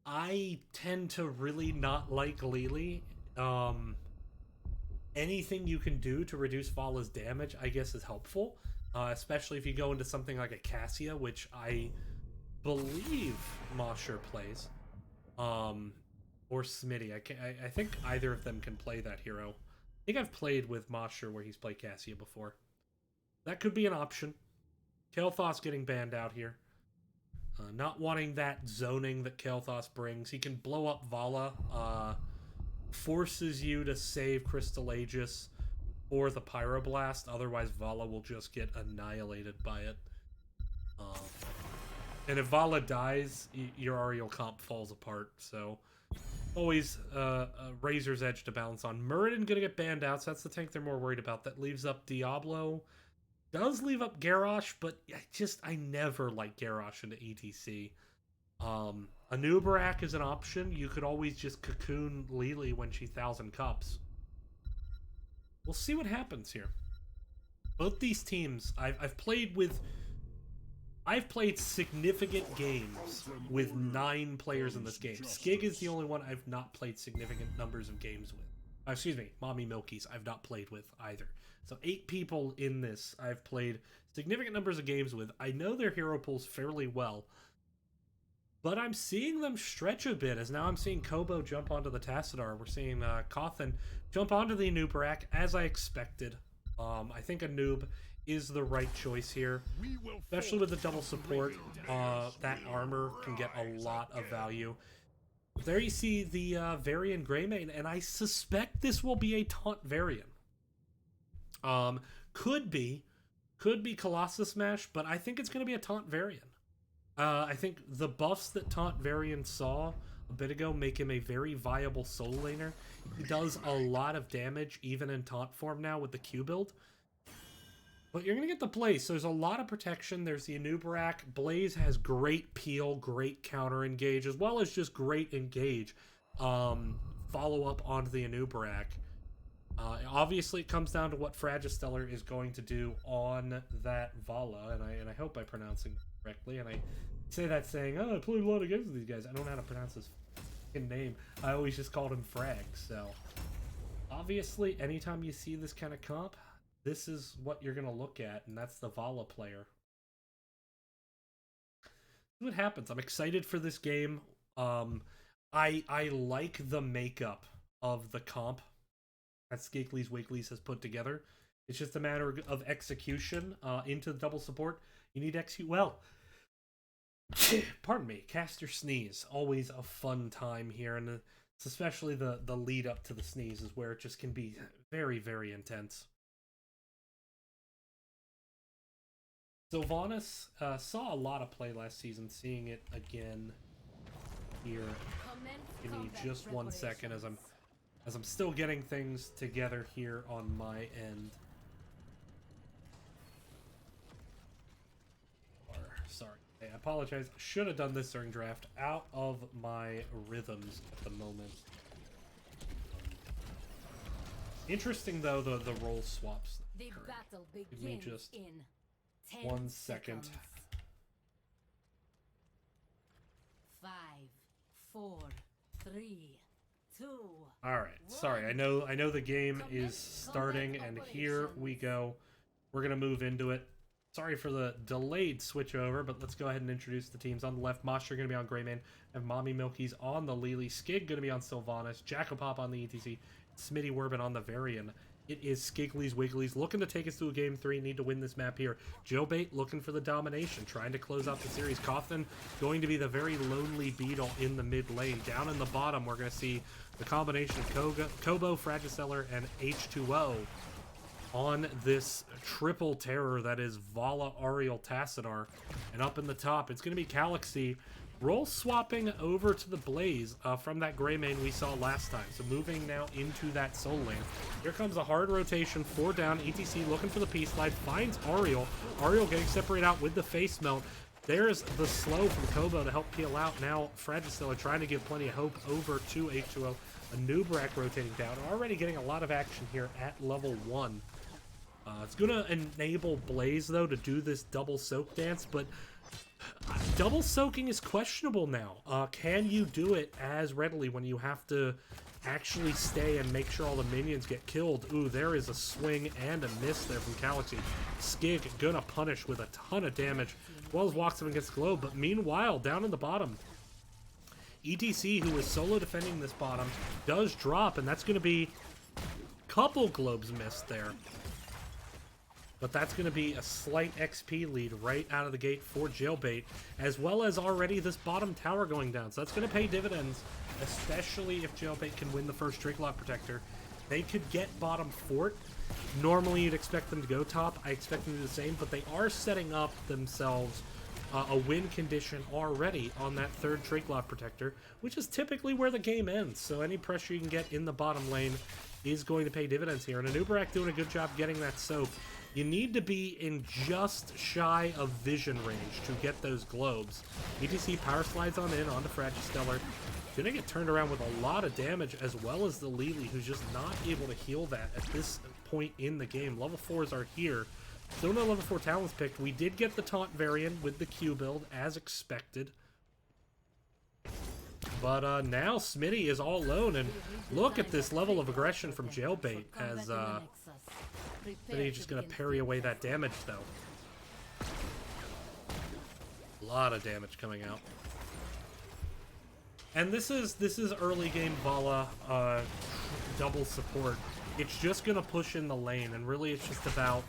I tend to really not like Lily. Anything you can do to reduce Vala's damage, I guess, is helpful. Especially if you go into something like a Cassia, which I believe Mosher plays. Or Smitty. I think either of them can play that hero. I think I've played with Mosher where he's played Cassia before. That could be an option. Kael'thas getting banned out here. Not wanting that zoning that Kael'thas brings. He can blow up Vala. Forces you to save Crystal Aegis or the Pyroblast. Otherwise, Vala will just get annihilated by it. And if Vala dies, your Ariel comp falls apart. So, always a razor's edge to balance on. Muradin gonna get banned out, so that's the tank they're more worried about. That leaves up Diablo. Does leave up Garrosh, but I never like Garrosh into ETC. Anubarak is an option. You could always just cocoon Lily when she's 1,000 cups. We'll see what happens here. Both these teams, I've played significant games with 9 players in this game. Skig is the only one I've not played significant numbers of games with. Excuse me, Mommy Milkies I've not played with either. So 8 people in this I've played significant numbers of games with. I know their hero pools fairly well, but I'm seeing them stretch a bit as now I'm seeing Kobo jump onto the Tassadar. We're seeing Cawthon jump onto the Anubarak as I expected. I think Anub is the right choice here, especially with the double support. That armor can get a lot of value. There you see the Varian Greymane, and I suspect this will be a taunt Varian. Could be Colossus Smash, but I think it's going to be a taunt Varian. I think the buffs that taunt Varian saw a bit ago make him a very viable solo laner. He does a lot of damage even in taunt form now with the Q build. But you're going to get the Blaze. So there's a lot of protection. There's the Anubarak. Blaze has great peel, great counter engage, as well as just great engage. Follow up onto the Anubarak. Obviously, it comes down to what Fragistellar is going to do on that Vala, and I hope I'm pronouncing correctly. And I say that saying, oh, I played a lot of games with these guys. I don't know how to pronounce his fucking name. I always just called him Frag. So, obviously, anytime you see this kind of comp, this is what you're going to look at, and that's the Vala player. See what happens. I'm excited for this game. I like the makeup of the comp that Skiggly's Wigglies has put together. It's just a matter of execution into the double support. You need to execute well. Pardon me. Caster sneeze. Always a fun time here, and it's especially the lead up to the sneeze is where it just can be very, very intense. Sylvanas saw a lot of play last season. Seeing it again here. Give me just 1 second as I'm still getting things together here on my end. Sorry, I apologize. Should have done this during draft. Out of my rhythms at the moment. Interesting though the role swaps. The battle begins. Give me just in 1 second. 5, 4, 3, 2. All right. Sorry. I know the game is starting, and here we go. We're gonna move into it. Sorry for the delayed switch over, but let's go ahead and introduce the teams. On the left, Mosher going to be on Greymane, and Mommy Milky's on the Lily. Skig going to be on Sylvanas, Jacopop on the ETC, Smitty Werbin on the Varian. It is Skiggly's Wigglies looking to take us to a game 3. Need to win this map here. Jailbait looking for the domination, trying to close out the series. Cawthon going to be the very lonely beetle in the mid lane. Down in the bottom, we're going to see the combination of Kobo, Fragistellar, and H2O on this triple terror that is Vala, Ariel, Tassadar. And up in the top, it's going to be Galaxy role swapping over to the Blaze from that Greymane we saw last time. So moving now into that soul lane. Here comes a hard rotation, 4 down, ETC looking for the Peace Slide, finds Ariel. Ariel getting separated out with the face melt. There's the slow from Kobo to help peel out. Now Fragistellar trying to give plenty of hope over to H2O. Anubarak rotating down. Already getting a lot of action here at level 1. It's going to enable Blaze, though, to do this double soak dance, but double soaking is questionable now. Can you do it as readily when you have to actually stay and make sure all the minions get killed? Ooh, there is a swing and a miss there from Galaxy. Skig gonna punish with a ton of damage, as well as walks him against Globe, but meanwhile, down in the bottom, ETC, who is solo defending this bottom, does drop, and that's going to be a couple Globes missed there. But that's going to be a slight XP lead right out of the gate for Jailbait, as well as already this bottom tower going down. So that's going to pay dividends, especially if Jailbait can win the first Tricklock Protector. They could get bottom fort. Normally you'd expect them to go top. I expect them to do the same, but they are setting up themselves a win condition already on that third Tricklock Protector, which is typically where the game ends. So any pressure you can get in the bottom lane is going to pay dividends here. And Anubarak doing a good job getting that soak. You need to be in just shy of vision range to get those globes. ETC power slides on in onto Fragistellar. Gonna get turned around with a lot of damage, as well as the Lily, who's just not able to heal that at this point in the game. Level 4s are here. Still no level 4 talents picked. We did get the taunt variant with the Q build, as expected. But now Smitty is all alone, and look at this level of aggression from Jailbait, as Smitty just gonna parry away that damage, though. A lot of damage coming out. And this is early game Vala double support. It's just gonna push in the lane, and really it's just about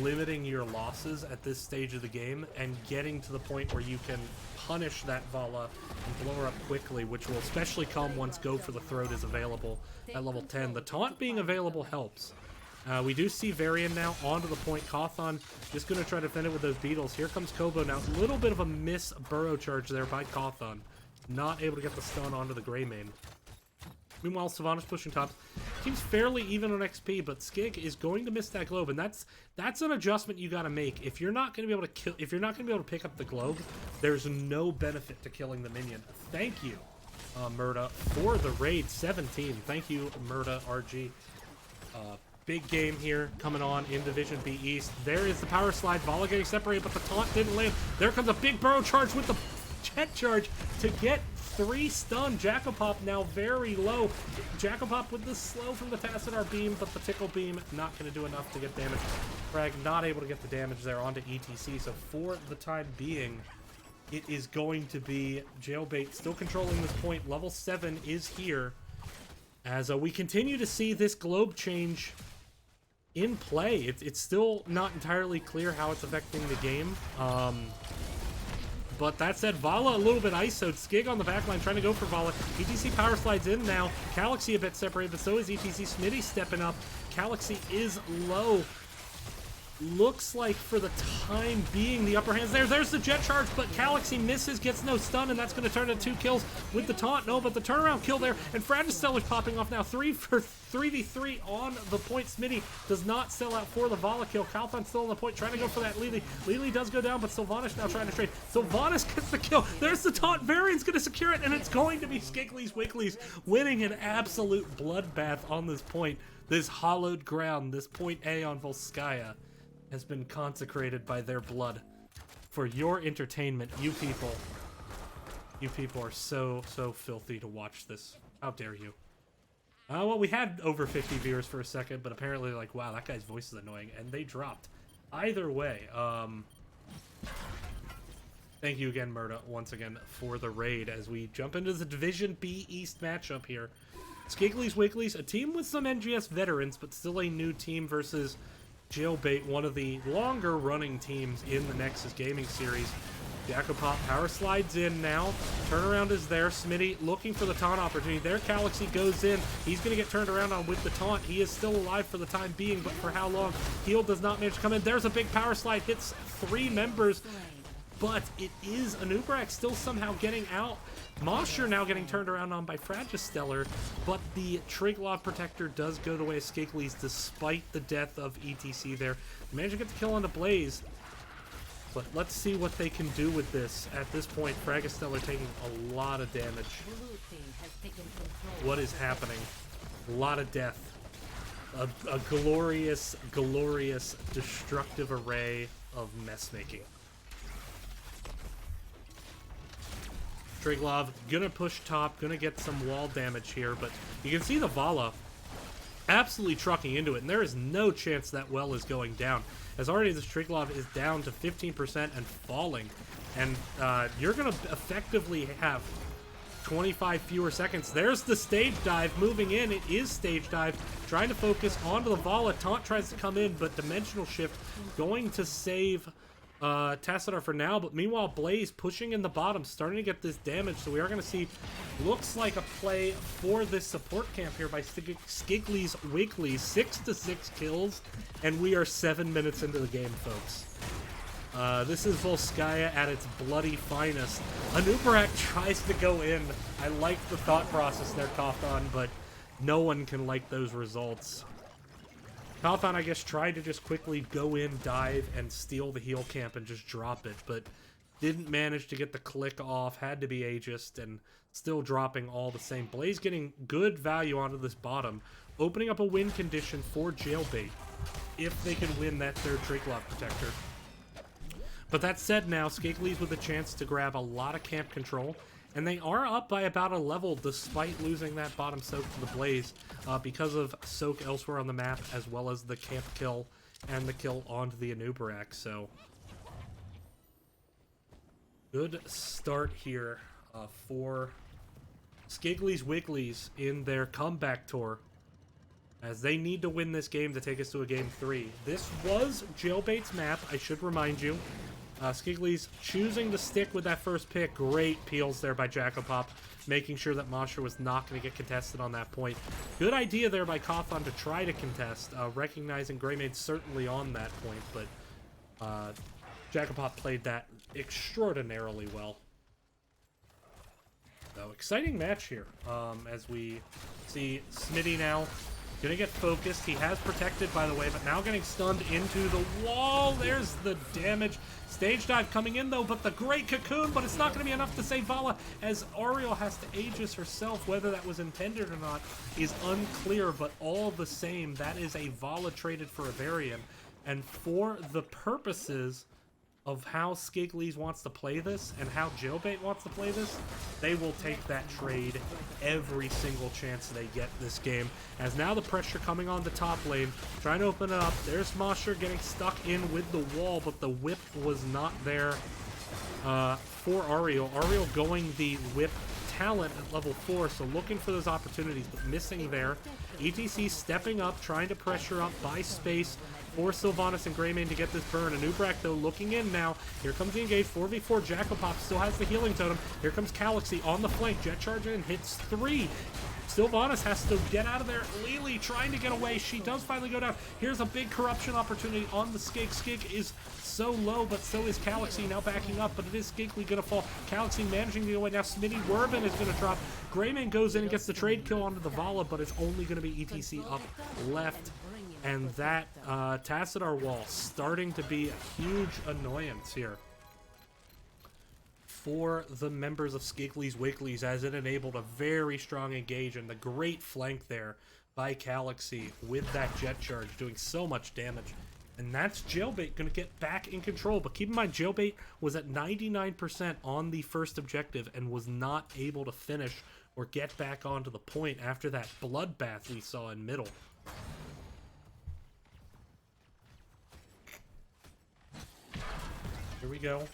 limiting your losses at this stage of the game and getting to the point where you can punish that Vala and blow her up quickly, which will especially come once Go for the Throat is available at level 10. The taunt being available helps. We do see Varian now onto the point. Cawthon just going to try to defend it with those beetles. Here comes Kobo now. A little bit of a miss burrow charge there by Cawthon. Not able to get the stun onto the Greymane. Meanwhile, Sylvanas pushing top. Seems fairly even on XP, but Skig is going to miss that globe, and that's an adjustment you got to make. If you're not going to be able to kill, if you're not going to be able to pick up the globe, there's no benefit to killing the minion. Thank you, Murda, for the raid 17. Thank you, Murda RG. Big game here coming on in Division B East. There is the power slide. Vala getting separated, but the taunt didn't land. There comes a big burrow charge with the jet charge to get 3 stun. Jackopop now very low. Jackopop with the slow from the Tassadar beam, but the tickle beam not going to do enough to get damage. Frag not able to get the damage there onto ETC, so for the time being, it is going to be Jailbait still controlling this point. Level 7 is here as we continue to see this globe change in play. It's still not entirely clear how it's affecting the game. But that said, Vala a little bit ISO'd. Skig on the backline trying to go for Vala. ETC power slides in now. Galaxy a bit separated, but so is ETC. Smitty stepping up. Galaxy is low. Looks like for the time being the upper hand's there. There's the jet charge, but Galaxy misses, gets no stun, and that's going to turn into 2 kills with the taunt. No, but the turnaround kill there, and Fragistellar's popping off now. 3v3 on the point. Smitty does not sell out for the Vala kill. Calthon's still on the point, trying to go for that Lily. Lily does go down, but Sylvanas now trying to trade. Sylvanas gets the kill. There's the taunt. Varian's going to secure it, and it's going to be Skiggly's Wigglies winning an absolute bloodbath on this point. This hollowed ground, this point A on Volskaya, has been consecrated by their blood for your entertainment. You people are so filthy to watch this. How dare you? Well, we had over 50 viewers for a second, but apparently like, wow, that guy's voice is annoying, and they dropped. Either way, thank you again, Murda, once again for the raid as we jump into the Division B East matchup here. Skiggly's Wigglies, a team with some NGS veterans, but still a new team versus Jailbait, one of the longer running teams in the Nexus Gaming series. Jackopop power slides in now. Turnaround is there. Smitty looking for the taunt opportunity. There, Galaxy goes in. He's going to get turned around on with the taunt. He is still alive for the time being, but for how long? Heal does not manage to come in. There's a big power slide. Hits 3 members, but it is Anubrak still somehow getting out. Mosher now getting turned around on by Fragistellar, but the Triglav Protector does go the way of Skiggly's despite the death of ETC there. Managed to get the kill onto Blaze, but let's see what they can do with this. At this point, Fragistellar taking a lot of damage. What is happening? A lot of death. A glorious, glorious, destructive array of mess making. Triglav gonna push top, gonna get some wall damage here, but you can see the Vala absolutely trucking into it, and there is no chance that well is going down, as already this Triglav is down to 15% and falling, and you're gonna effectively have 25 fewer seconds. There's the stage dive moving in. It is stage dive, trying to focus onto the Vala. Taunt tries to come in, but dimensional shift going to save Tassadar for now, but meanwhile Blaze pushing in the bottom, starting to get this damage, so we are going to see, looks like a play for this support camp here by Skiggly's Wigglies. 6 to 6 kills, and we are 7 minutes into the game, folks. This is Volskaya at its bloody finest. Anubrak tries to go in. I like the thought process there, Kofton, but no one can like those results. Kofton, I guess, tried to just quickly go in, dive, and steal the heal camp and just drop it, but didn't manage to get the click off, had to be Aegis, and still dropping all the same. Blaze getting good value onto this bottom, opening up a win condition for Jailbait, if they can win that third Triglav Protector. But that said now, Skiggly's with a chance to grab a lot of camp control, and they are up by about a level despite losing that bottom soak to the Blaze because of soak elsewhere on the map, as well as the camp kill and the kill onto the Anubrak. So good start here for Skiggly's Wigglies in their comeback tour, as they need to win this game to take us to a game 3. This was Jailbait's map, I should remind you. Skiggly's choosing to stick with that first pick. Great peels there by Jackopop, making sure that Mosher was not going to get contested on that point. Good idea there by Kofton to try to contest, recognizing Greymade certainly on that point, but Jackopop played that extraordinarily well. So, exciting match here. As we see Smitty now gonna get focused. He has protected, by the way, but now getting stunned into the wall. There's the damage. Stage dive coming in, though, but the great cocoon, but it's not going to be enough to save Vala, as Ariel has to Aegis herself. Whether that was intended or not is unclear, but all the same, that is a Vala traded for a Varian. And for the purposes of how Skiggly wants to play this and how Jailbait wants to play this, they will take that trade every single chance they get this game. As now the pressure coming on the top lane, trying to open it up. There's Mosher getting stuck in with the wall, but the whip was not there for Ariel. Ariel going the whip talent at level 4, so looking for those opportunities, but missing there. ETC stepping up, trying to pressure up, buy space for Sylvanas and Greymane to get this burn. Anubrak, though, looking in now. Here comes the engage. 4v4. Jacopop still has the healing totem. Here comes Calaxy on the flank. Jet charge in, hits 3. Sylvanas has to get out of there. Lily trying to get away. She does finally go down. Here's a big corruption opportunity on the Skig. Skig is so low, but so is Calaxy now backing up, but it is Skiggly going to fall. Calaxy managing to get away. Now Smitty Werben is going to drop. Greymane goes in and gets the trade kill onto the Vala, but it's only going to be ETC up left. And that Tassadar wall starting to be a huge annoyance here for the members of Skiggly's Wigglies, as it enabled a very strong engage and the great flank there by Calaxy with that jet charge doing so much damage. And that's Jailbait going to get back in control. But keep in mind, Jailbait was at 99% on the first objective and was not able to finish or get back onto the point after that bloodbath we saw in middle. Here we go.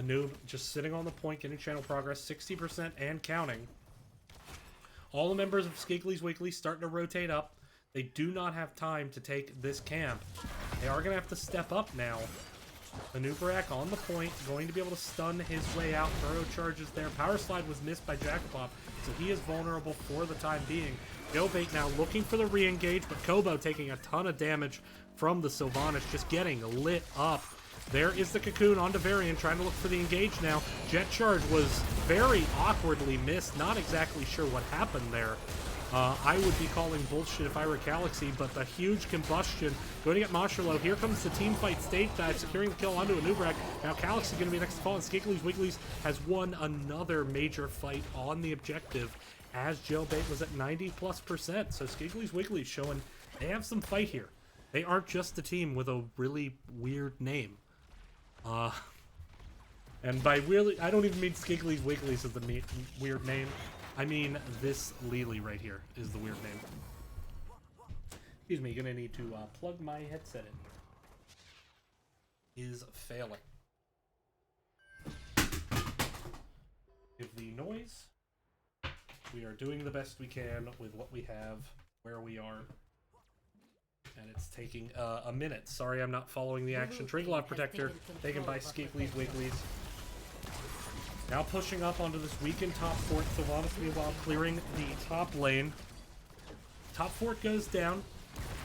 Anub just sitting on the point, getting channel progress, 60% and counting. All the members of Skiggly's Wiggly starting to rotate up. They do not have time to take this camp. They are going to have to step up now. Anubrak on the point, going to be able to stun his way out. Burrow charges there. Power Slide was missed by Jacopop, so he is vulnerable for the time being. Jailbait now looking for the re-engage, but Kobo taking a ton of damage from the Sylvanas, just getting lit up. There is the cocoon onto Varian, trying to look for the engage now. Jet charge was very awkwardly missed. Not exactly sure what happened there. I would be calling bullshit if I were Calaxy, but the huge combustion going to get Mosherlow. Here comes the team fight stage dive, securing the kill onto Anubrak. Now Calaxy going to be next to fall, and Skiggly's Wigglies has won another major fight on the objective, as Jailbait was at 90+%. So Skiggly's Wigglies showing they have some fight here. They aren't just a team with a really weird name. And by really, I don't even mean Skiggly's Wigglies as the weird name. I mean this Lily right here is the weird name. Excuse me, gonna need to plug my headset in. Is failing. Give the noise. We are doing the best we can with what we have, where we are. And it's taking a minute. Sorry I'm not following the action. Triglock Protector taken by Skiggly's Wigglies. Now pushing up onto this weakened top fort. Sylvanas meanwhile clearing the top lane. Top fort goes down.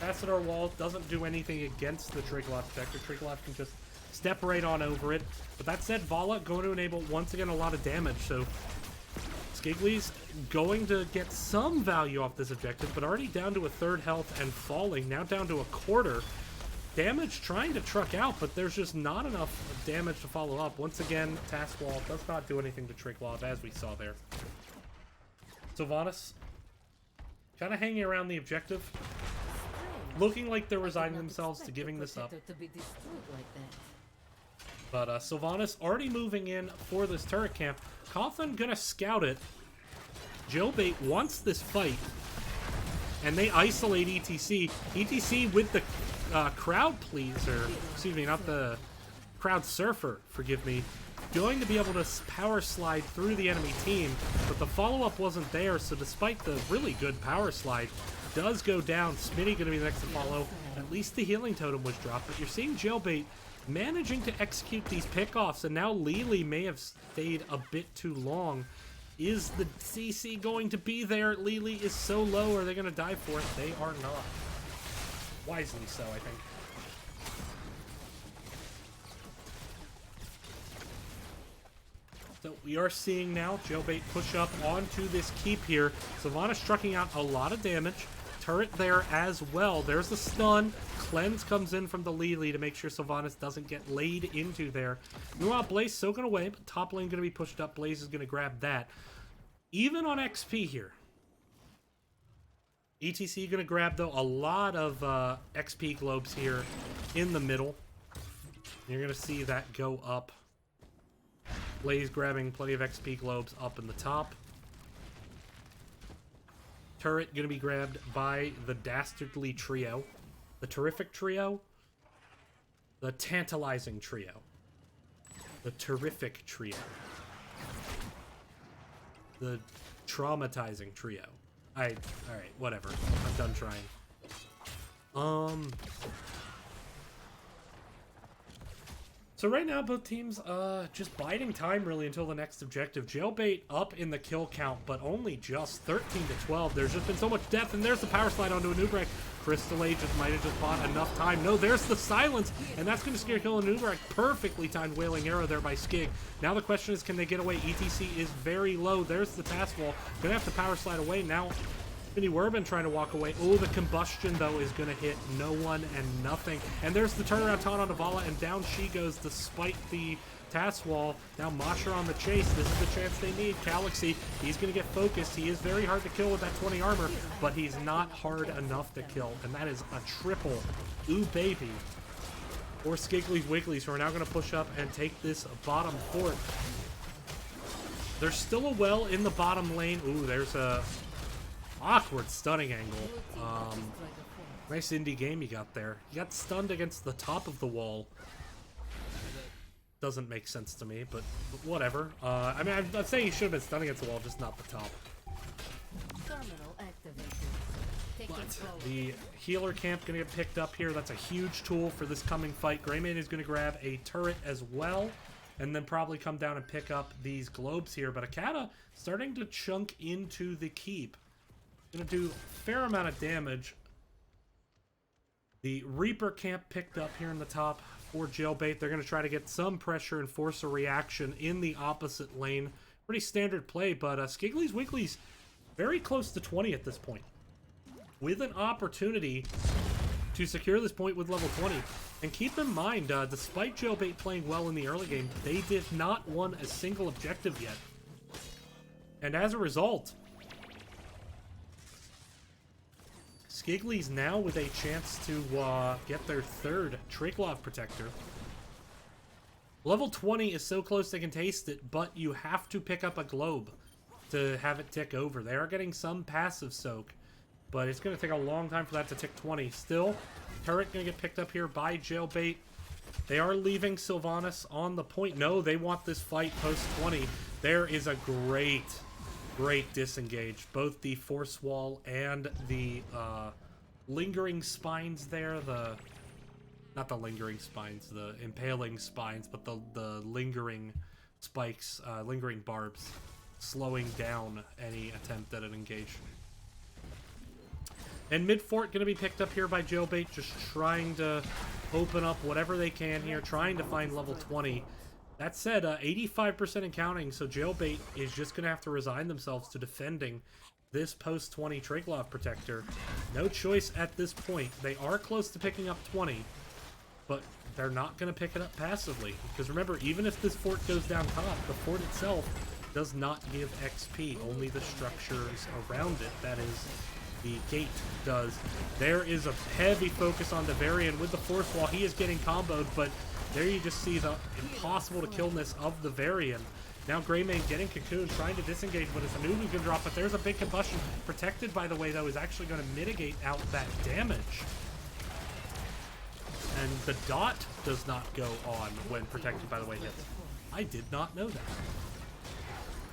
Tassadar wall doesn't do anything against the Triglock Protector. Triglock can just step right on over it. But that said, Vala going to enable once again a lot of damage. So Skiggly's going to get some value off this objective, but already down to a third health and falling. Now down to a quarter. Damage trying to truck out, but there's just not enough damage to follow up. Once again, Task Wall does not do anything to Triglock, as we saw there. Sylvanas kind of hanging around the objective, looking like they're resigning themselves to giving this up. But Sylvanas already moving in for this turret camp. Coffin gonna scout it. Jailbait wants this fight, and they isolate ETC. ETC with the crowd pleaser, excuse me, not the crowd surfer, forgive me, going to be able to power slide through the enemy team, but the follow-up wasn't there, so despite the really good power slide, does go down. Smitty going to be the next to follow. At least the healing totem was dropped, but you're seeing Jailbait managing to execute these pickoffs, and now Lily may have stayed a bit too long. Is the CC going to be there? Lily is so low. Are they going to die for it? They are not. Wisely so, I think. So we are seeing now Jailbait push up onto this keep here. Sylvanas trucking out a lot of damage. Turret there as well. There's the stun. Cleanse comes in from the Lily to make sure Sylvanas doesn't get laid into there. Meanwhile, Blaze soaking away, but top lane going to be pushed up. Blaze is going to grab that. Even on XP here. ETC going to grab, though, a lot of XP globes here in the middle. You're going to see that go up. Blaze grabbing plenty of XP globes up in the top. Turret going to be grabbed by the Dastardly Trio. The Terrific Trio. The Tantalizing Trio. The Terrific Trio. The Traumatizing Trio. Alright, whatever. I'm done trying. So right now, both teams just biding time, really, until the next objective. Jailbait up in the kill count, but only just 13 to 12. There's just been so much death, and there's the power slide onto a Nubrek. Crystal Age might have just bought enough time. No, there's the silence, and that's going to scare kill a Nubrek. Perfectly timed Wailing Arrow there by Skig. Now the question is, can they get away? ETC is very low. There's the task wall. Gonna have to power slide away now. Vinny Werbin trying to walk away. Oh, the combustion, though, is going to hit no one and nothing. And there's the turnaround taunt on Avala, and down she goes despite the task wall. Now Masher on the chase. This is the chance they need. Galaxy, he's going to get focused. He is very hard to kill with that 20 armor, but he's not hard enough to kill. And that is a triple. Ooh, baby. Or Skiggly's Wigglies, who are now going to push up and take this bottom fort. There's still a well in the bottom lane. Ooh, there's a awkward stunning angle. Nice indie game you got there. You got stunned against the top of the wall. Doesn't make sense to me, but whatever. I mean, I'm saying you should have been stunned against the wall, just not the top. But the healer camp going to get picked up here. That's a huge tool for this coming fight. Greymane is going to grab a turret as well, and then probably come down and pick up these globes here. But Akata starting to chunk into the keep. Gonna do a fair amount of damage. The Reaper camp picked up here in the top for Jailbait. They're gonna try to get some pressure and force a reaction in the opposite lane. Pretty standard play, but Skiggly's Wiggly's very close to 20 at this point, with an opportunity to secure this point with level 20. And keep in mind, despite Jailbait playing well in the early game, they did not win a single objective yet. And as a result, Skiggly's now with a chance to get their third Triglav Protector. Level 20 is so close they can taste it, but you have to pick up a globe to have it tick over. They are getting some passive soak, but it's going to take a long time for that to tick 20. Still, turret going to get picked up here by Jailbait. They are leaving Sylvanas on the point. No, they want this fight post 20. There is a great disengage. Both the force wall and the lingering spines there. Not the lingering spines, the impaling spines, but the lingering spikes, lingering barbs, slowing down any attempt at an engage. And mid-fort going to be picked up here by Jailbait, just trying to open up whatever they can here, trying to find level 20. That said, 85% and counting, so Jailbait is just going to have to resign themselves to defending this post-20 Triglav Protector. No choice at this point. They are close to picking up 20, but they're not going to pick it up passively. Because remember, even if this fort goes down top, the fort itself does not give XP. Only the structures around it, that is, the gate, does. There is a heavy focus on the Varian with the force wall. He is getting comboed, but there you just see the impossible to killness of the Varian. Now Greymane getting cocooned, trying to disengage, but it's a Nubu's gonna drop, but there's a big combustion. Protected, by the way, though, is actually gonna mitigate out that damage. And the dot does not go on when protected, by the way, hits. I did not know that.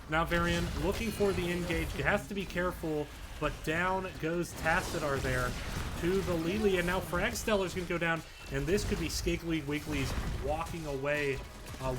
Now Varian looking for the engage. He has to be careful, but down goes Tassadar there to the Lily, and now Fragstellar's gonna go down. and this could be Skiggly Wiggly's walking away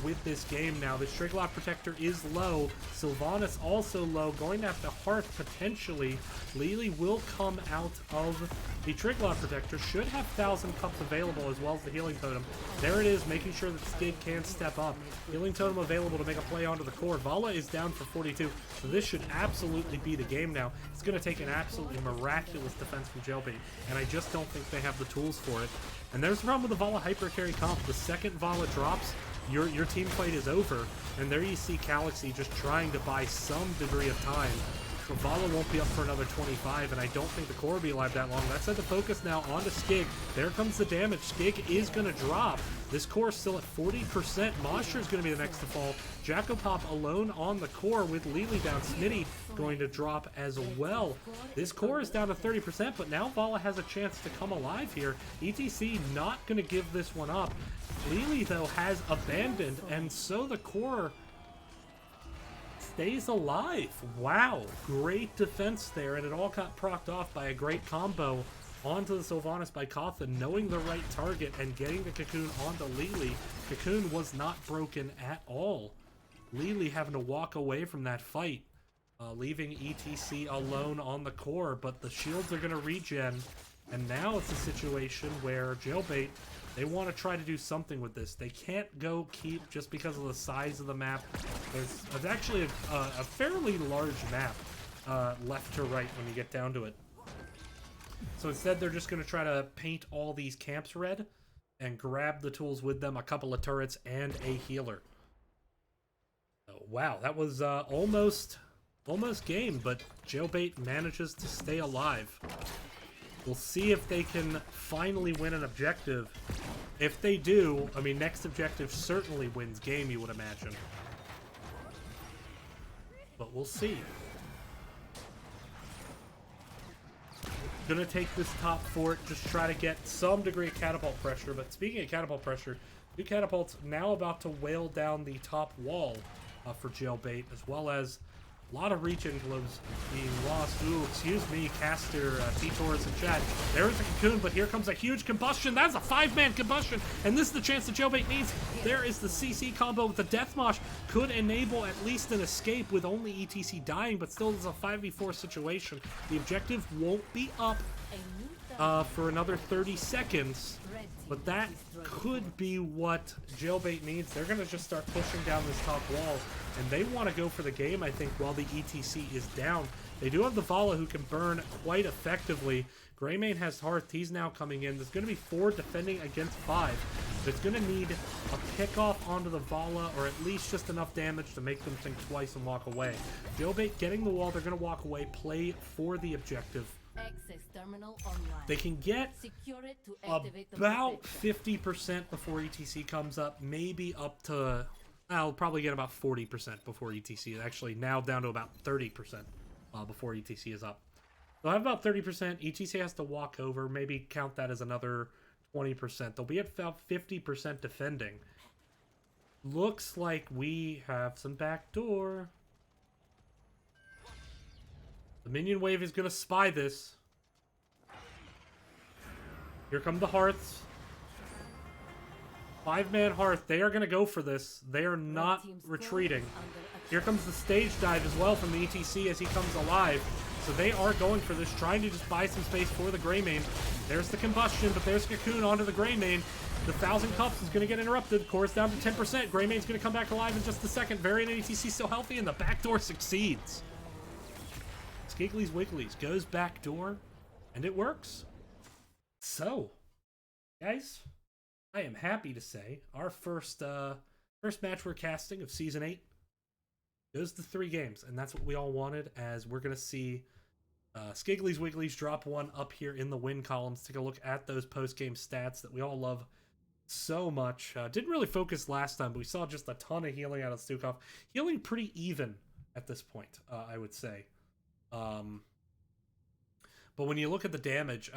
with this game now. The Striglot Protector is low. Sylvanas also low. Going to have to Hearth potentially. Lily will come out of the Striglot Protector. Should have 1,000 Cups available as well as the Healing Totem. There it is, making sure that Skig can step up. Healing Totem available to make a play onto the core. Vala is down for 42, so this should absolutely be the game now. It's going to take an absolutely miraculous defense from Jailbait, and I just don't think they have the tools for it. And there's the problem with the Vala Hyper Carry comp. The second Vala drops, your team fight is over, and there you see Galaxy just trying to buy some degree of time. But Vala won't be up for another 25, and I don't think the core will be alive that long. That said, the focus now onto Skig. There comes the damage. Skig is going to drop. This core is still at 40%. Monster is going to be the next to fall. Jacopop alone on the core with Lily down. Smitty going to drop as well. This core is down to 30%, but now Vala has a chance to come alive here. ETC not going to give this one up. Lily, though, has abandoned, and so the core stays alive. Wow, great defense there, and it all got procced off by a great combo onto the Sylvanas by Kotha, knowing the right target and getting the Cocoon onto Lily. Cocoon was not broken at all. Lily having to walk away from that fight, leaving ETC alone on the core, but the shields are going to regen, and now it's a situation where Jailbait, they want to try to do something with this. They can't go keep just because of the size of the map. There's actually a fairly large map left to right when you get down to it. So instead, they're just going to try to paint all these camps red and grab the tools with them, a couple of turrets, and a healer. Oh, wow, that was almost game, but Jailbait manages to stay alive. We'll see if they can finally win an objective. If they do, I mean, next objective certainly wins game, you would imagine. But we'll see. Gonna take this top fort, just try to get some degree of catapult pressure. But speaking of catapult pressure, 2 catapults now about to wail down the top wall for Jailbait, as well as a lot of regen globes being lost. Ooh, excuse me, caster, T-Taurus in chat. There is a Cocoon, but here comes a huge combustion. That's a 5-man combustion, and this is the chance that Jailbait needs. There is the CC combo with the Death Mosh. Could enable at least an escape with only ETC dying, but still is a 5v4 situation. The objective won't be up for another 30 seconds, but that could be what Jailbait needs. They're going to just start pushing down this top wall, and they want to go for the game, I think, while the ETC is down. They do have the Vala who can burn quite effectively. Greymane has Hearth. He's now coming in. There's going to be 4 defending against 5. But it's going to need a pickoff onto the Vala, or at least just enough damage to make them think twice and walk away. Jailbait getting the wall. They're going to walk away, play for the objective. Access terminal online. They can get Secure it to activate the about protector. 50% before ETC comes up, maybe up to... I'll probably get about 40% before ETC. Actually, now down to about 30% before ETC is up. They'll have about 30%. ETC has to walk over. Maybe count that as another 20%. They'll be at about 50% defending. Looks like we have some backdoor. The minion wave is going to spy this. Here come the Hearths. 5-man Hearth. They are going to go for this. They are not retreating. Here comes the stage dive as well from the ETC as he comes alive. So they are going for this, trying to just buy some space for the Greymane. There's the combustion, but there's Cocoon onto the Greymane. The 1,000 Cups is going to get interrupted. Core's down to 10%. Greymane's going to come back alive in just a second. Variant ETC still healthy, and the backdoor succeeds. Skiggly's Wigglies goes backdoor, and it works. So, guys, I am happy to say our first match we're casting of Season 8 goes to 3 games, and that's what we all wanted, as we're going to see Skiggly's Wigglies drop one up here in the win columns. Take a look at those post-game stats that we all love so much. Didn't really focus last time, but we saw just a ton of healing out of Stukov. Healing pretty even at this point, I would say. But when you look at the damage,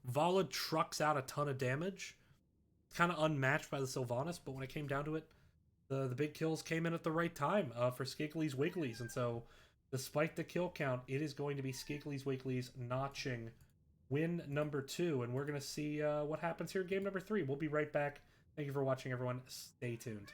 Vala trucks out a ton of damage. Kind of unmatched by the Sylvanas, but when it came down to it, the big kills came in at the right time for Skiggly's Wigglies. And so, despite the kill count, it is going to be Skiggly's Wigglies notching win number 2, and we're going to see what happens here in game number 3. We'll be right back. Thank you for watching, everyone. Stay tuned.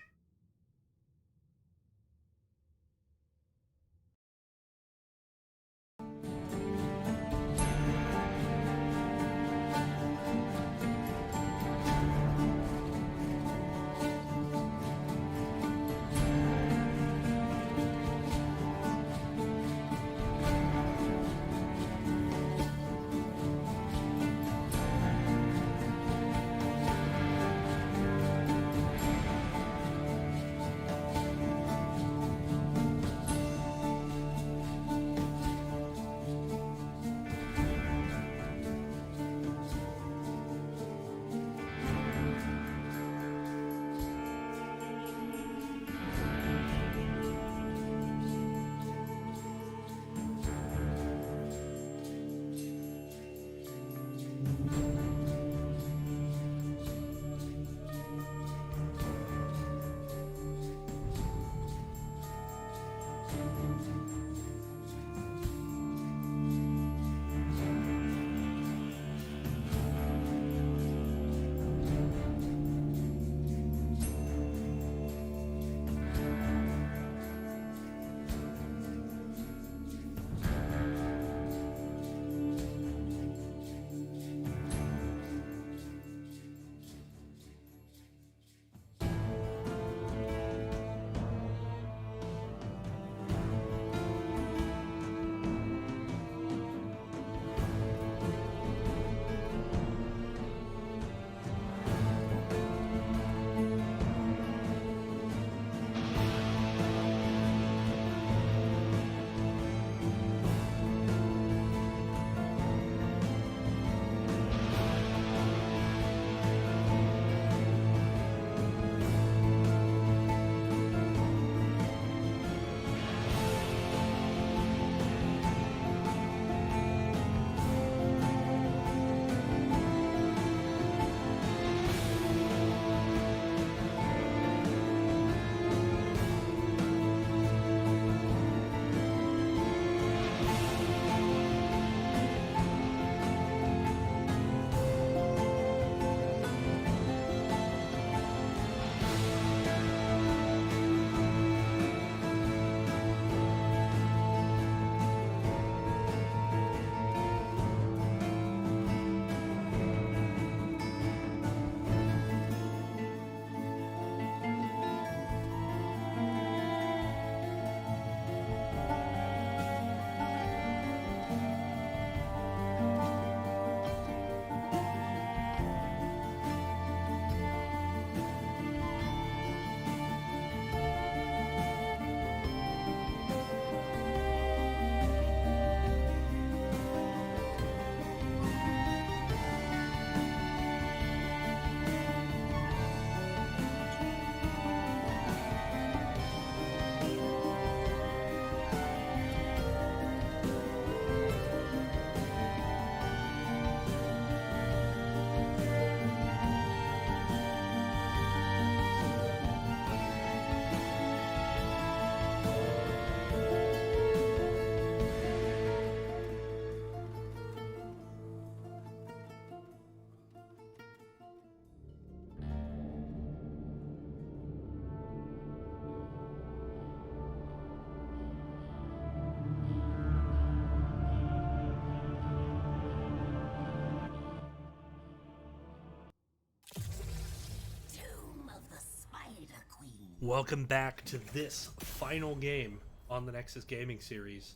Welcome back to this final game on the Nexus Gaming Series.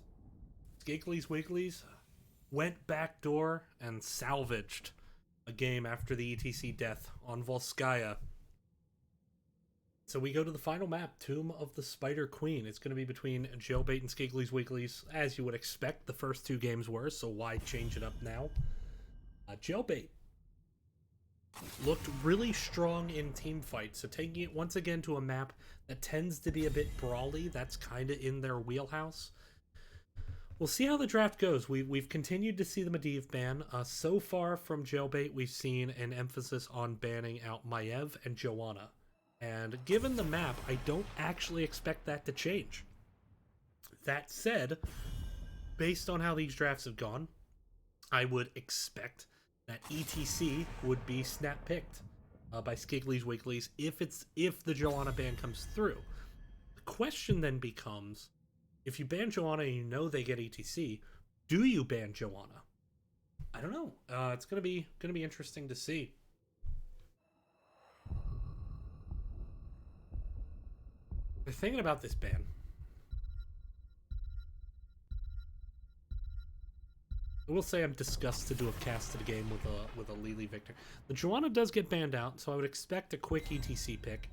Skiggly's Wigglies went backdoor and salvaged a game after the ETC death on Volskaya. So we go to the final map, Tomb of the Spider Queen. It's going to be between Jailbait and Skiggly's Wigglies, as you would expect the first 2 games were, so why change it up now? Jailbait looked really strong in team fights, so taking it once again to a map that tends to be a bit brawly, that's kind of in their wheelhouse. We'll see how the draft goes. We've continued to see the Medivh ban. So far from Jailbait, we've seen an emphasis on banning out Maiev and Joanna. And given the map, I don't actually expect that to change. That said, based on how these drafts have gone, I would expect that ETC would be snap picked by Skiggly's Wigglies if the Joanna ban comes through. The question then becomes, if you ban Joanna and you know they get ETC, do you ban Joanna? I don't know. It's gonna be interesting to see. The thinking about this ban. I will say I'm disgusted to have casted a game with a Lily Victor. The Joanna does get banned out, so I would expect a quick ETC pick.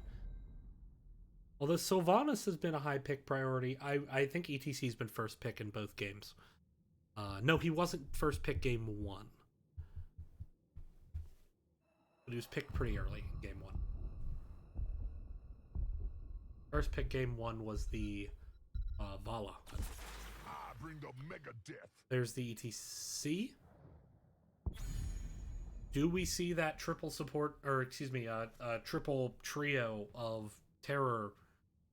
Although Sylvanas has been a high pick priority, I think ETC's been first pick in both games. No, he wasn't first pick game 1. But he was picked pretty early in game 1. First pick game 1 was the Vala. Bring the mega death. There's the ETC. Do we see that triple support, or excuse me, triple trio of terror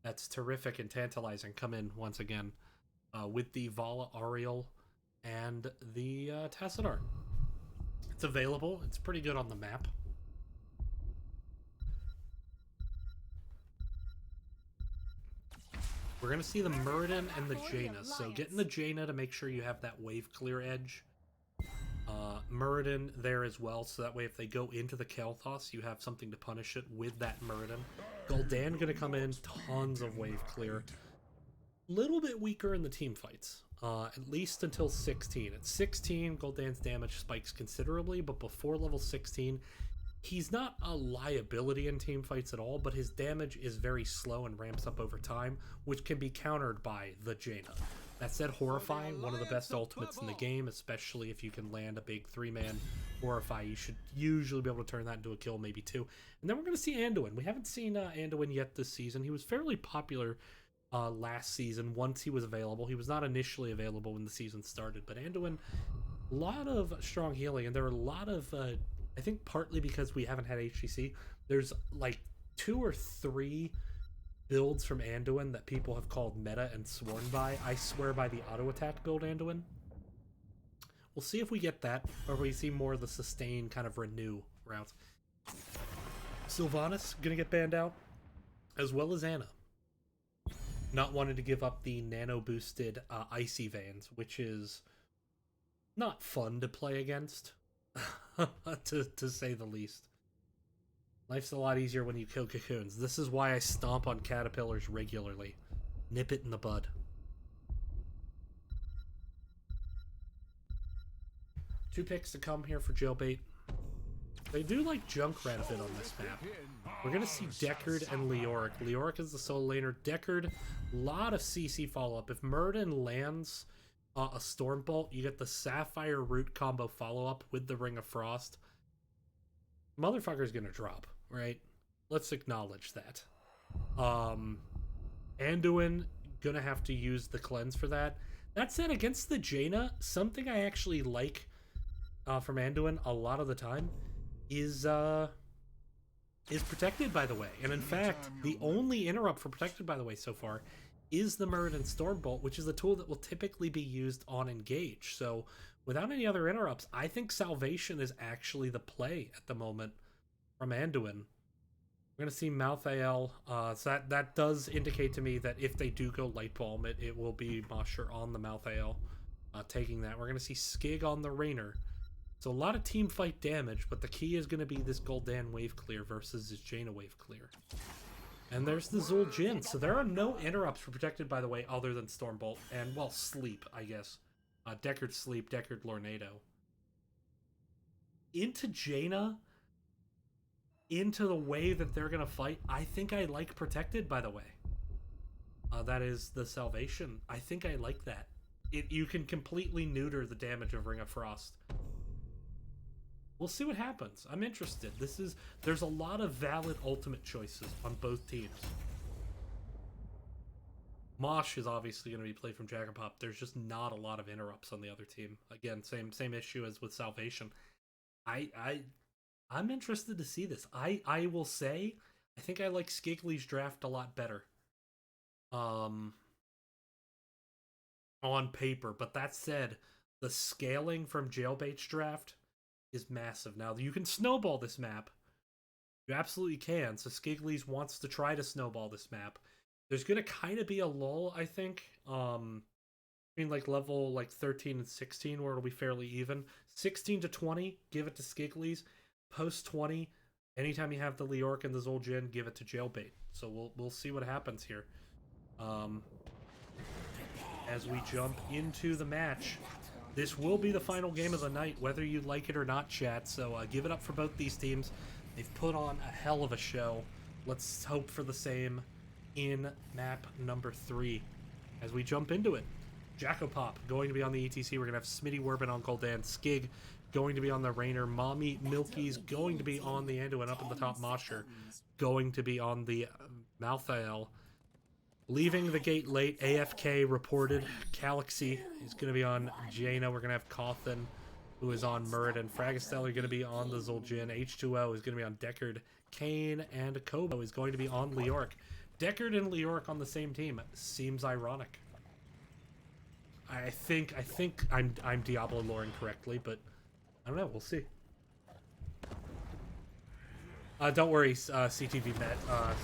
that's terrific and tantalizing come in once again with the Vala Ariel and the Tassadar? It's available. It's pretty good on the map. We're going to see the Muradin and the Jaina. So getting the Jaina to make sure you have that wave clear edge. Muradin there as well, so that way if they go into the Kael'thas, you have something to punish it with that Muradin. Gul'dan going to come in, tons of wave clear. Little bit weaker in the team fights, at least until 16. At 16, Gul'dan's damage spikes considerably, but before level 16, he's not a liability in team fights at all, but his damage is very slow and ramps up over time, which can be countered by the Jaina. That said, Horrify, one of the best ultimates in the game, especially if you can land a big 3-man Horrify. You should usually be able to turn that into a kill, maybe 2. And then we're going to see Anduin. We haven't seen Anduin yet this season. He was fairly popular last season once he was available. He was not initially available when the season started, but Anduin, a lot of strong healing, and there are a lot of... I think partly because we haven't had HCC, there's like 2 or 3 builds from Anduin that people have called meta and sworn by. I swear by the auto attack build Anduin. We'll see if we get that, or we see more of the sustain kind of renew routes. Sylvanas gonna get banned out, as well as Anna. Not wanting to give up the nano boosted icy veins, which is not fun to play against. to say the least. Life's a lot easier when you kill cocoons. This is why I stomp on caterpillars regularly. Nip it in the bud. Two picks to come here for Jailbait. They do like Junkrat a bit on this map. We're going to see Deckard and Leoric. Leoric is the solo laner. Deckard, a lot of CC follow-up. If Muradin lands a Stormbolt, you get the Sapphire Root combo follow-up with the Ring of Frost. Motherfucker's gonna drop, right? Let's acknowledge that. Anduin gonna have to use the cleanse for that. That said, against the Jaina, something I actually like from Anduin a lot of the time is Protected by the Way. And in fact, the only interrupt for Protected by the Way so far is the Muradin Stormbolt, which is a tool that will typically be used on Engage. So without any other interrupts, I think Salvation is actually the play at the moment from Anduin. We're going to see Malthael. So that does indicate to me that if they do go Light Balm, it will be Mosher on the Malthael taking that. We're going to see Skig on the Rainer. So a lot of team fight damage, but the key is going to be this Gul'dan wave clear versus his Jaina wave clear. And there's the Zul Jin. So there are no interrupts for Protected by the Way other than Stormbolt. And, well, Sleep, I guess. Deckard Sleep, Deckard Lornado. Into Jaina, into the way that they're going to fight, I think I like Protected by the Way. That is the Salvation. I think I like that. You can completely neuter the damage of Ring of Frost. We'll see what happens. I'm interested. There's a lot of valid ultimate choices on both teams. Mosh is obviously going to be played from Jaggerpop. There's just not a lot of interrupts on the other team. Again, same issue as with Salvation. I'm interested to see this. I will say, I think I like Skiggly's draft a lot better. On paper, but that said, the scaling from Jailbait's draft is massive. Now, you can snowball this map. You absolutely can. So Skiggly's wants to try to snowball this map. There's going to kind of be a lull, I think. Between like level like 13 and 16 where it'll be fairly even. 16 to 20, give it to Skiggly's. Post 20, anytime you have the Leoric and the Zul'jin, give it to Jailbait. So we'll see what happens here. As we jump into the match. This will be the final game of the night, whether you like it or not, chat. So give it up for both these teams. They've put on a hell of a show. Let's hope for the same in map number 3 as we jump into it. Jacopop going to be on the ETC. We're going to have Smitty Werbin on Gul'dan. Skig going to be on the Rainer. Mommy Milky's going to be on the Anduin. Up in the top, Mosher going to be on the Malthael. Leaving the gate late, AFK reported. Galaxy is going to be on Jaina. We're going to have Cawthon, who is on Muradin. Fragastell are going to be on the Zul'jin. H2O is going to be on Deckard. Kane and Kobo is going to be on Leoric. Deckard and Leoric on the same team seems ironic. I think I'm Diablo loring correctly, but I don't know. We'll see. Don't worry, CTV Met.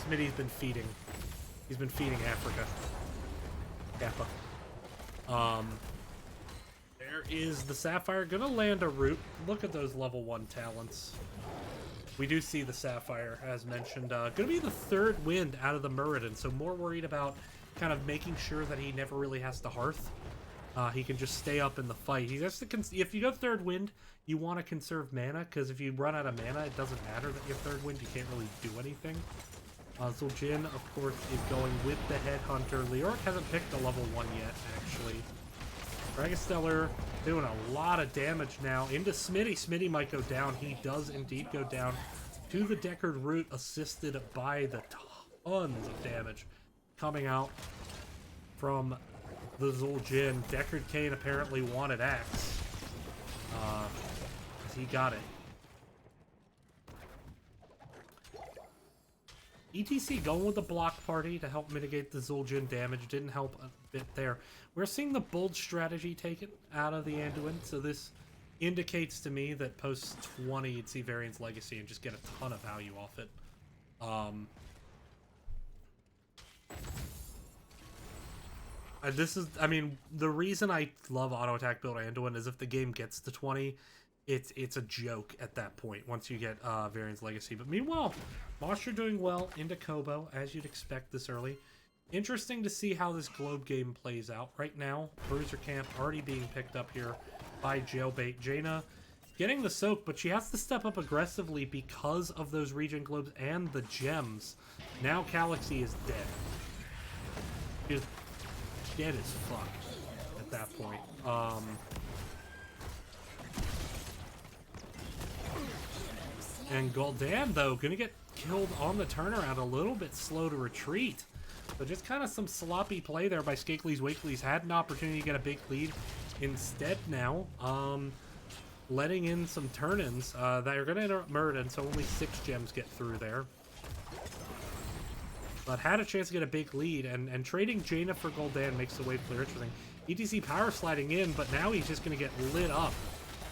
Smitty's been feeding. He's been feeding Africa. Kappa. There is the Sapphire. Gonna land a root. Look at those level 1 talents. We do see the Sapphire, as mentioned. Gonna be the third wind out of the Muradin, so more worried about kind of making sure that he never really has to hearth. He can just stay up in the fight. He has to if you go third wind, you want to conserve mana, because if you run out of mana, it doesn't matter that you're third wind. You can't really do anything. Zul'jin, of course, is going with the Headhunter. Leoric hasn't picked a level 1 yet, actually. Fragastellar doing a lot of damage now into Smitty. Smitty might go down. He does indeed go down to the Deckard root, assisted by the tons of damage coming out from the Zul'jin. Deckard Kane apparently wanted Axe. He got it. ETC going with the block party to help mitigate the Zul'jin damage. Didn't help a bit there. We're seeing the bold strategy taken out of the Anduin, so this indicates to me that post 20 you'd see Varian's Legacy and just get a ton of value off it. This is, I mean, the reason I love auto attack build Anduin is if the game gets to 20, it's a joke at that point once you get Varian's Legacy. But meanwhile, Mosher doing well into Kobo, as you'd expect this early. Interesting to see how this globe game plays out. Right now, Bruiser Camp already being picked up here by Jailbait. Jaina getting the soak, but she has to step up aggressively because of those region globes and the gems. Now Galaxy is dead. She is dead as fuck at that point. And Gul'dan, though, gonna get killed on the turnaround, a little bit slow to retreat. So just kind of some sloppy play there by Skiggly's Wigglies. Had an opportunity to get a big lead. Instead now, letting in some turn-ins that are going to interrupt Muradin, so only 6 gems get through there. But had a chance to get a big lead, and trading Jaina for Gul'dan makes the wave clear interesting. ETC power sliding in, but now he's just going to get lit up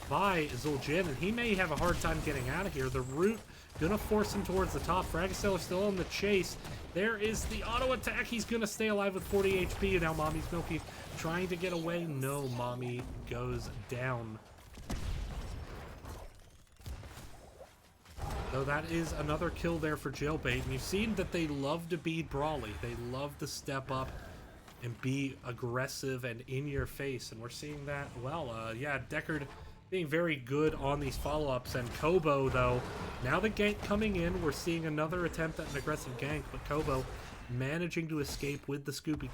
by Zul'jin, and he may have a hard time getting out of here. The root gonna force him towards the top. Fragastellar still on the chase. There is the auto attack. He's gonna stay alive with 40 HP. Now Mommy's Milky trying to get away. No, Mommy goes down. So that is another kill there for Jailbait. And you've seen that they love to be brawly. They love to step up and be aggressive and in your face. And we're seeing that well. Yeah, Deckard being very good on these follow-ups, and Kobo, though, now the gank coming in, we're seeing another attempt at an aggressive gank, but Kobo managing to escape with the spooky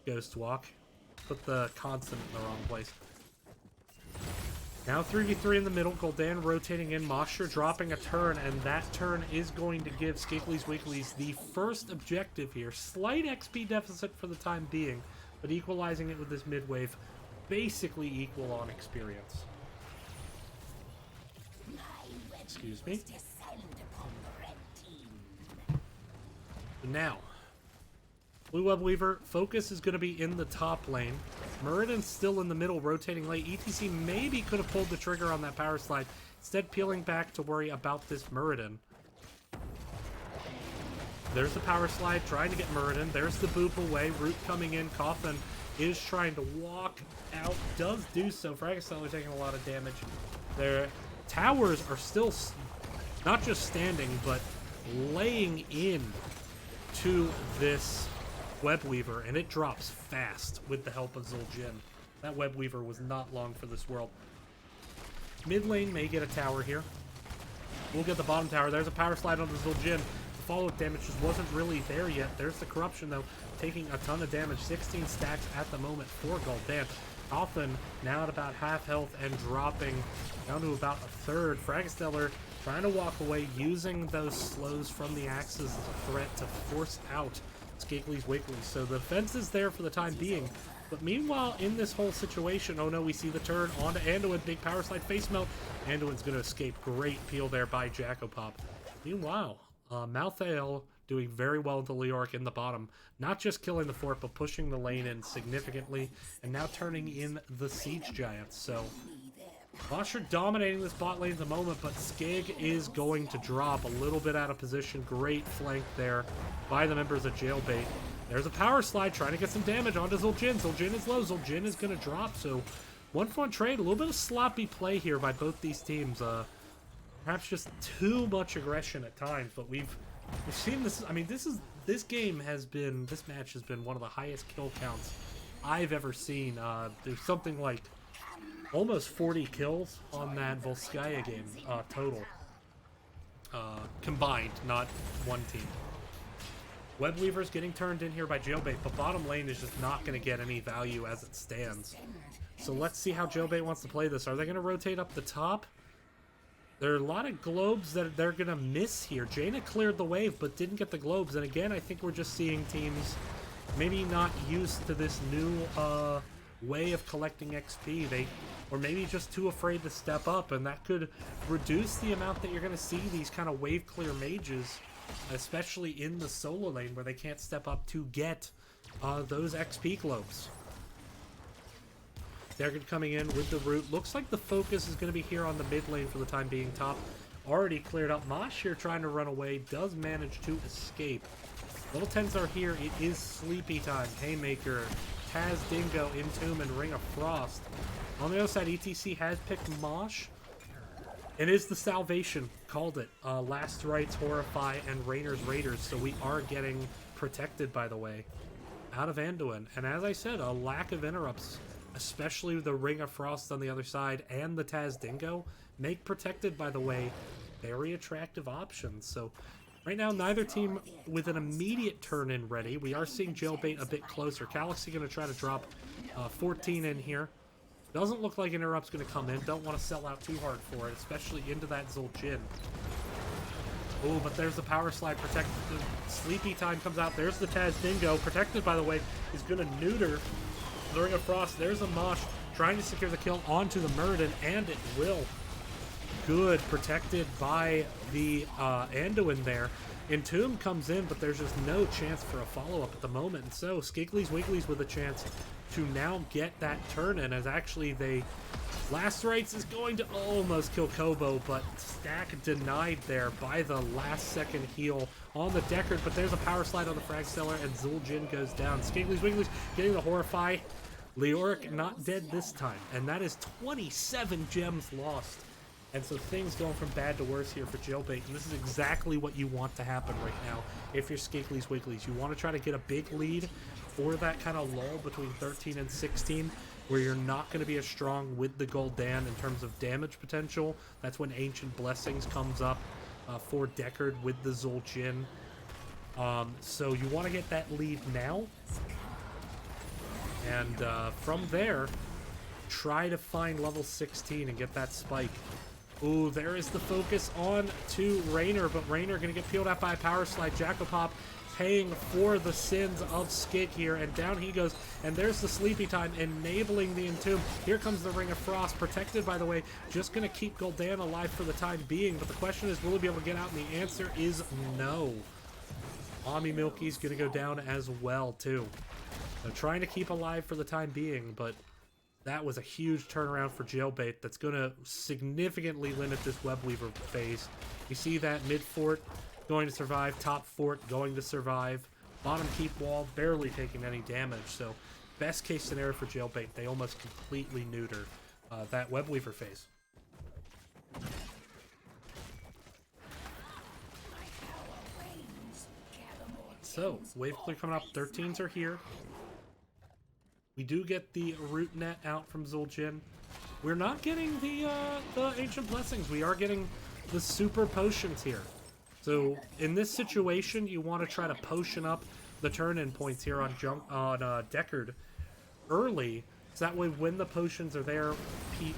Ghost Walk. Put the constant in the wrong place. Now 3v3 in the middle, Gul'dan rotating in, Mosher dropping a turn, and that turn is going to give Skiggly's Wigglies the first objective here. Slight XP deficit for the time being, but equalizing it with this mid-wave, basically equal on experience. Excuse me. Now, Blue Web Weaver, focus is going to be in the top lane. Muradin's still in the middle, rotating late. ETC maybe could have pulled the trigger on that power slide, instead peeling back to worry about this Muradin. There's the power slide, trying to get Muradin. There's the boop away. Root coming in. Coffin is trying to walk out. Does do so. Fragastellar taking a lot of damage. Their towers are still not just standing, but laying in to this Web Weaver, and it drops fast with the help of Zul'jin. That Web Weaver was not long for this world. Mid lane may get a tower here. We'll get the bottom tower. There's a power slide on the Zul'jin. The follow-up damage just wasn't really there yet. There's the corruption, though, taking a ton of damage. 16 stacks at the moment for Gul'dan. Coffin now at about half health and dropping down to about a third. Fragastellar trying to walk away, using those slows from the axes as a threat to force out Skiggly's Wiggly. So the defense is there for the time being. But meanwhile, in this whole situation, oh no, we see the turn onto Anduin. Big power slide face melt. Anduin's going to escape. Great peel there by Jacopop. Meanwhile, Malthael doing very well into Leoric in the bottom. Not just killing the fort, but pushing the lane in significantly. And now turning in the Siege Giants. So Mosher dominating this bot lane at the moment, but Skig is going to drop a little bit out of position. Great flank there by the members of Jailbait. There's a power slide trying to get some damage onto Zul'jin. Zul'jin is low. Zul'jin is going to drop. So 1-for-1 trade. A little bit of sloppy play here by both these teams. Perhaps just too much aggression at times. But we've seen this. I mean, this match has been one of the highest kill counts I've ever seen. There's something like almost 40 kills on that Volskaya game total. Combined, not one team. Web Weaver's getting turned in here by Jailbait, but bottom lane is just not going to get any value as it stands. So let's see how Jailbait wants to play this. Are they going to rotate up the top? There are a lot of globes that they're going to miss here. Jaina cleared the wave, but didn't get the globes. And again, I think we're just seeing teams maybe not used to this new way of collecting XP. Or maybe just too afraid to step up, and that could reduce the amount that you're going to see these kind of wave clear mages, especially in the solo lane where they can't step up to get those XP globes. They're coming in with the root. Looks like the focus is going to be here on the mid lane for the time being. Top already cleared up. Mosh here trying to run away, does manage to escape. Little tens are here. It is sleepy time. Haymaker, Taz Dingo, Entomb, and Ring of Frost. On the other side, ETC has picked Mosh. It is the Salvation. Called it. Last Rites, Horrify, and Rainer's Raiders. So we are getting protected, by the way, out of Anduin. And as I said, a lack of interrupts, especially with the Ring of Frost on the other side and the Taz Dingo, make protected, by the way, very attractive options. So right now, neither team with an immediate turn-in ready. We are seeing Jailbait a bit closer. Galaxy going to try to drop 14 in here. Doesn't look like interrupt's going to come in. Don't want to sell out too hard for it, especially into that Zul'jin. Oh, but there's the power slide protected. The sleepy time comes out. There's the Taz Dingo. Protected, by the way, is going to neuter the Ring of Frost. There's a Mosh trying to secure the kill onto the Muradin, and it will. Good, protected by the Anduin there. Entomb comes in, but there's just no chance for a follow-up at the moment. And so Skiggly's Wiggly's with a chance to now get that turn in, as actually they... Last Rites is going to almost kill Kobo, but stack denied there by the last second heal on the Deckard. But there's a power slide on the Fragstellar, and Zul'jin goes down. Skiggly's Wiggly's getting the Horrify. Leoric not dead this time, and that is 27 gems lost. And so things going from bad to worse here for Jailbait. And this is exactly what you want to happen right now if you're Skiggly's Wigglies. You want to try to get a big lead for that kind of lull between 13 and 16, where you're not going to be as strong with the Gul'dan in terms of damage potential. That's when Ancient Blessings comes up for Deckard with the Zul'jin. So you want to get that lead now. And from there, try to find level 16 and get that spike. Ooh, there is the focus on to Rainer, but Rainer going to get peeled out by a power slide. Jacopop paying for the sins of Skig here, and down he goes, and there's the sleepy time enabling the Entomb. Here comes the Ring of Frost, protected, by the way, just going to keep Gul'dan alive for the time being, but the question is, will he be able to get out, and the answer is no. Mommy Milky's gonna go down as well, too. They're trying to keep alive for the time being, but that was a huge turnaround for Jailbait that's gonna significantly limit this Web Weaver phase. You see that mid fort going to survive, top fort going to survive, bottom keep wall barely taking any damage. So best case scenario for Jailbait, they almost completely neuter that Web Weaver phase. So, wave clear coming up. 13s are here. We do get the root net out from Zul'jin. We're not getting the Ancient Blessings. We are getting the super potions here. So, in this situation, you want to try to potion up the turn-in points here on Deckard early. So that way, when the potions are there,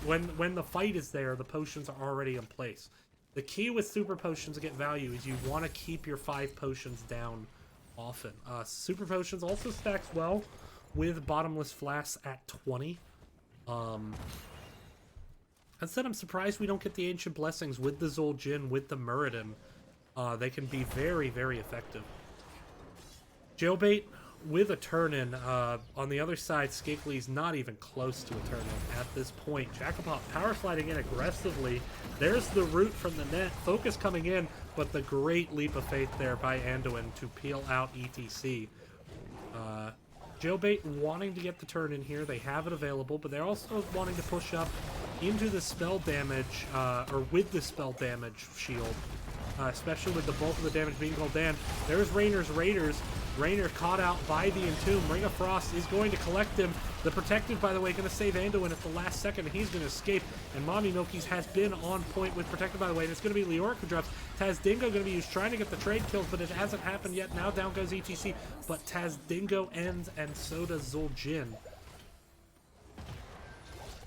when the fight is there, the potions are already in place. The key with super potions to get value is you want to keep your 5 potions down often. Super potions also stacks well with bottomless flasks at 20. Instead, I'm surprised we don't get the Ancient Blessings with the Zul'jin, with the Muradin. They can be very, very effective. Jailbait with a turn-in. On the other side, Skiggly's not even close to a turn-in at this point. Jackapot power sliding in aggressively. There's the root from the net. Focus coming in, but the great leap of faith there by Anduin to peel out ETC. Jailbait wanting to get the turn in here. They have it available, but they're also wanting to push up into the spell damage, or with the spell damage shield, especially with the bulk of the damage being called down. There's Rainer's Raiders. Rainer caught out by the Entomb. Ring of Frost is going to collect him. The Protected, by the way, going to save Anduin at the last second. He's going to escape. And Mommy Milky's has been on point with Protected, by the way. And it's going to be Leoric who drops. Taz Dingo going to be used trying to get the trade kills, but it hasn't happened yet. Now down goes ETC. But Taz Dingo ends, and so does Zul'jin.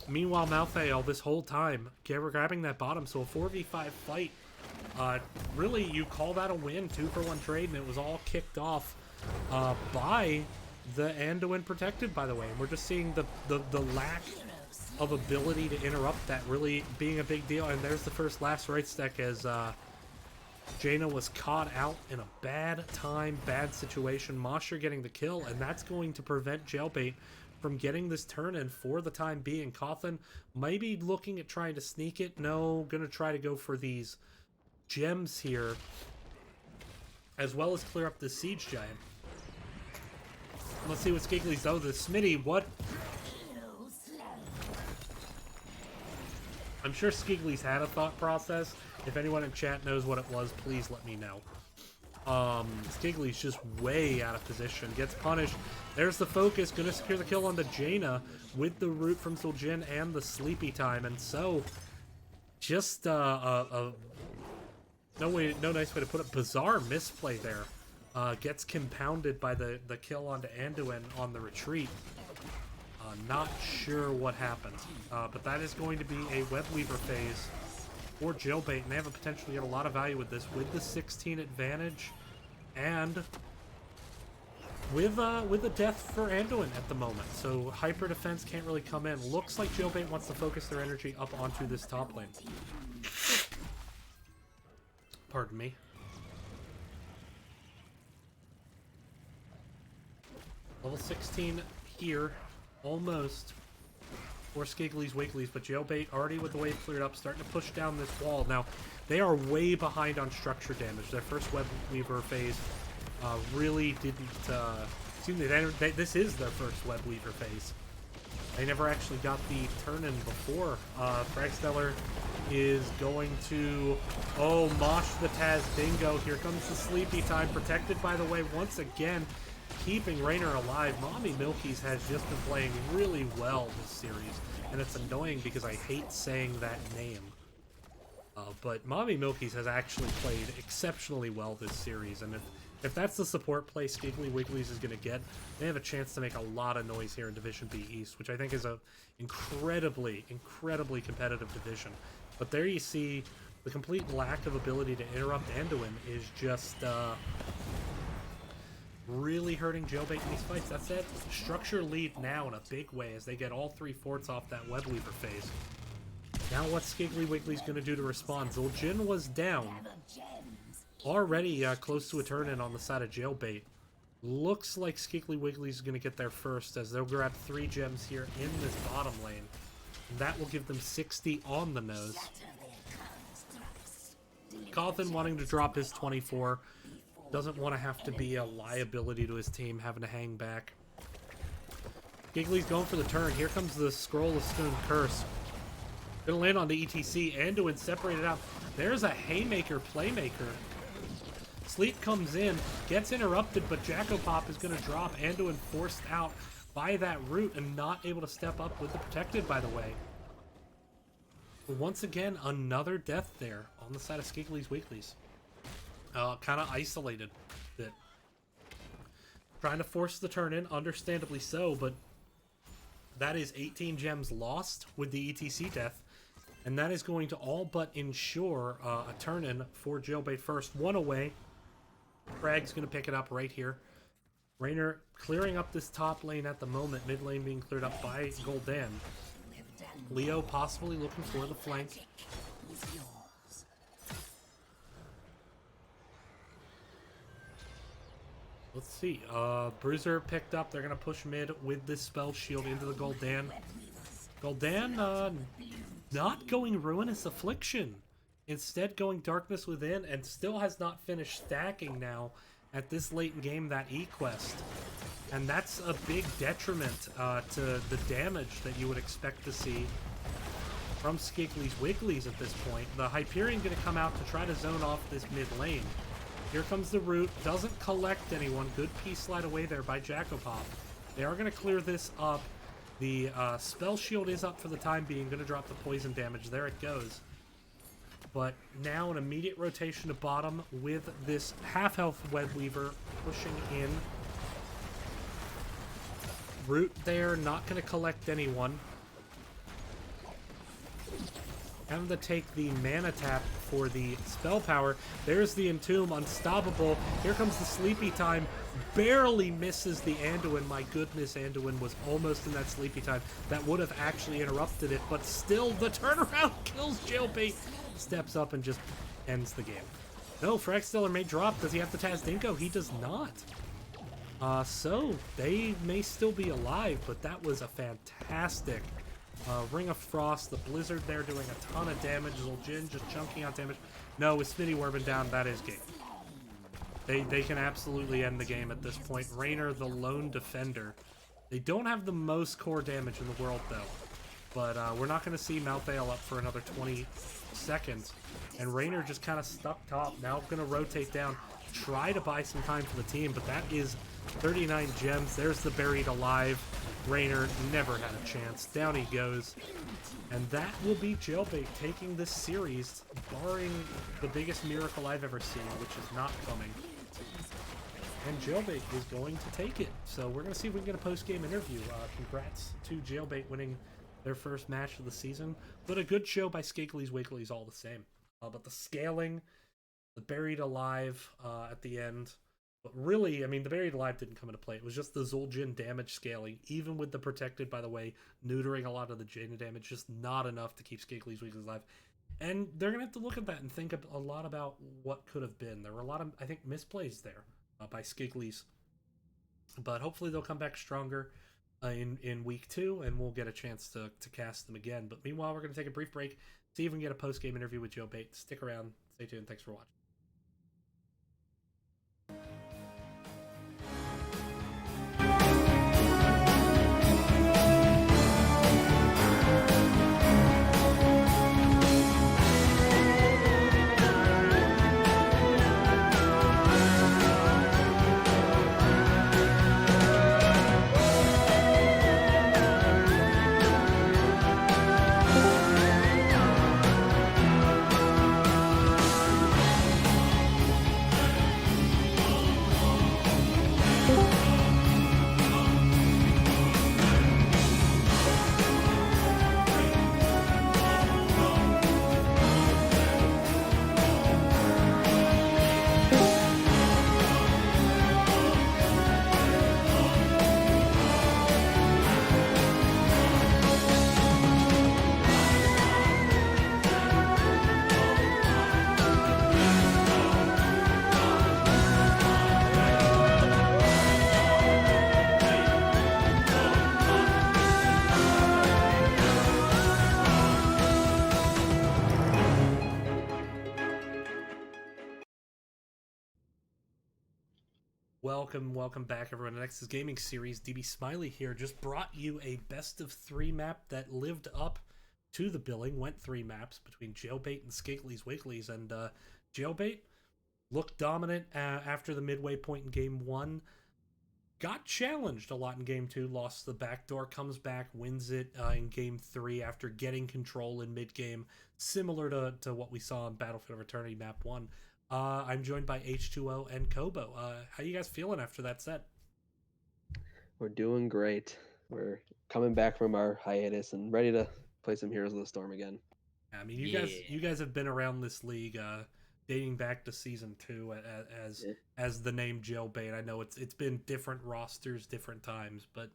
Meanwhile, Malthael, this whole time, grabbing that bottom. So a 4v5 fight. Really, you call that a win. 2-for-1 trade, and it was all kicked off by the Anduin Protected, by the way. And we're just seeing the lack of ability to interrupt that really being a big deal. And there's the first last right stack as Jaina was caught out in a bad time, bad situation. Mosher getting the kill, and that's going to prevent Jailbait from getting this turn in for the time being. Cawthon might be looking at trying to sneak it. No, gonna try to go for these gems here, as well as clear up the Siege Giant. Let's see what Skiggly's though. The Smitty, what? I'm sure Skiggly's had a thought process. If anyone in chat knows what it was, please let me know. Skiggly's just way out of position. Gets punished. There's the focus. Gonna secure the kill on the Jaina with the root from Zul'jin and the Sleepy Time. And so, just no nice way to put it. Bizarre misplay there. Gets compounded by the kill onto Anduin on the retreat. Not sure what happened. But that is going to be a Web Weaver phase for Jailbait, and they have a potential to get a lot of value with this, with the 16 advantage, and with the death for Anduin at the moment. So hyper defense can't really come in. Looks like Jailbait wants to focus their energy up onto this top lane. Pardon me. Level 16 here, almost, for Skiggly's Wigglies, but Jailbait already with the wave cleared up, starting to push down this wall. Now, they are way behind on structure damage. Their first Web Weaver phase really didn't, this is their first Web Weaver phase. They never actually got the turn-in before. Fragsteller is going to, mosh the Taz Dingo. Here comes the Sleepy Time, protected, by the way, once again, keeping Rainer alive. Mommy Milky's has just been playing really well this series, and it's annoying because I hate saying that name. But Mommy Milky's has actually played exceptionally well this series, and if that's the support play Skiggly Wigglies is going to get, they have a chance to make a lot of noise here in Division B East, which I think is a incredibly, incredibly competitive division. But there you see the complete lack of ability to interrupt Anduin is just really hurting Jailbait in these fights. That's it. Structure lead now in a big way as they get all 3 forts off that Web Weaver phase. Now what's Skiggly Wiggly's going to do to respond? Zul'jin was down. already close to a turn-in on the side of Jailbait. Looks like Skiggly Wiggly's going to get there first, as they'll grab 3 gems here in this bottom lane. And that will give them 60 on the nose. Cawthon wanting to drop his 24. Doesn't want to have to be a liability to his team, having to hang back. Giggly's going for the turn. Here comes the Scroll of Stone Curse. Gonna land on the ETC. Anduin separated out. There's a Haymaker Playmaker. Sleep comes in, gets interrupted, but Jacko-Pop is going to drop. Anduin forced out by that root and not able to step up with the Protected, by the way. Once again, another death there on the side of Skiggly's Wigglies. Kind of isolated a bit. Trying to force the turn in, understandably so, but that is 18 gems lost with the ETC death. And that is going to all but ensure a turn-in for Jailbait first. 1 away. Crag's going to pick it up right here. Raynor clearing up this top lane at the moment. Mid lane being cleared up by Gul'dan. Leo possibly looking for the flank. Let's see. Bruiser picked up. They're going to push mid with this spell shield into the Gul'dan. Gul'dan not going Ruinous Affliction. Instead going Darkness Within, and still has not finished stacking now at this late in game that E-Quest. And that's a big detriment to the damage that you would expect to see from Skiggly's Wigglies at this point. The Hyperion going to come out to try to zone off this mid lane. Here comes the root. Doesn't collect anyone. Good piece slide away there by Jacko-Pop. They are going to clear this up. The spell shield is up for the time being. Going to drop the poison damage. There it goes. But now an immediate rotation to bottom with this half-health Web Weaver pushing in. Root there, not going to collect anyone. Having to take the mana tap for the spell power. There's the Entomb, unstoppable. Here comes the Sleepy Time. Barely misses the Anduin. My goodness, Anduin was almost in that Sleepy Time. That would have actually interrupted it, but still the turnaround kills Jailbait. Steps up and just ends the game. No, Fragstellar may drop. Does he have the Taz Dinko? He does not. So they may still be alive, but that was a fantastic Ring of Frost. The Blizzard there doing a ton of damage. Zul'jin just chunking out damage. No, with Smitty Worming down, that is game. They can absolutely end the game at this point. Raynor, the lone defender. They don't have the most core damage in the world, though. But we're not going to see Malthael up for another 20 seconds. And Raynor just kind of stuck top. Now going to rotate down. Try to buy some time for the team, but that is 39 gems. There's the Buried Alive. Raynor never had a chance. Down he goes. And that will be Jailbait taking this series, barring the biggest miracle I've ever seen, which is not coming. And Jailbait is going to take it. So we're going to see if we can get a post-game interview. Congrats to Jailbait winning their first match of the season. But a good show by Skiggly's Wigglies all the same. But the scaling, the Buried Alive at the end. But really, I mean, the Buried Alive didn't come into play. It was just the Zul'jin damage scaling. Even with the Protected, by the way, neutering a lot of the Jaina damage. Just not enough to keep Skiggly's Wigglies alive. And they're going to have to look at that and think a lot about what could have been. There were a lot of, I think, misplays there by Skiggly's. But hopefully they'll come back stronger in week 2, and we'll get a chance to cast them again. But meanwhile, we're going to take a brief break, see if we can get a post-game interview with Jailbait. Stick around. Stay tuned. Thanks for watching. Welcome back, everyone. The Nexus Gaming Series, DB Smiley here, just brought you a best of 3 map that lived up to the billing. Went 3 maps between Jailbait and Skiggly's Wigglies, and Jailbait looked dominant after the midway point in Game 1. Got challenged a lot in Game 2, lost the backdoor, comes back, wins it in Game 3 after getting control in mid-game, similar to what we saw in Battlefield of Eternity Map 1. I'm joined by H2O and Kobo. How you guys feeling after that set? We're doing great. We're coming back from our hiatus and ready to play some Heroes of the Storm again. I mean, you guys have been around this league dating back to season 2 as the name Jailbait. I know it's been different rosters, different times, but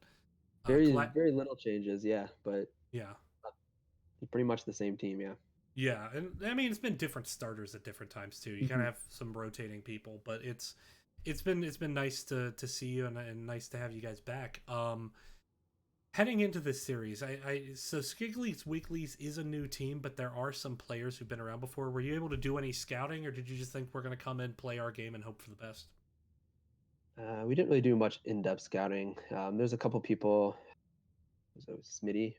very little changes, yeah, but yeah, pretty much the same team, yeah. Yeah, and I mean it's been different starters at different times too. You kind of have some rotating people, but it's been nice to see you and nice to have you guys back. Heading into this series, so Skiggly's Weeklies is a new team, but there are some players who've been around before. Were you able to do any scouting, or did you just think we're going to come in, play our game, and hope for the best? We didn't really do much in-depth scouting. There's a couple people. So Smitty,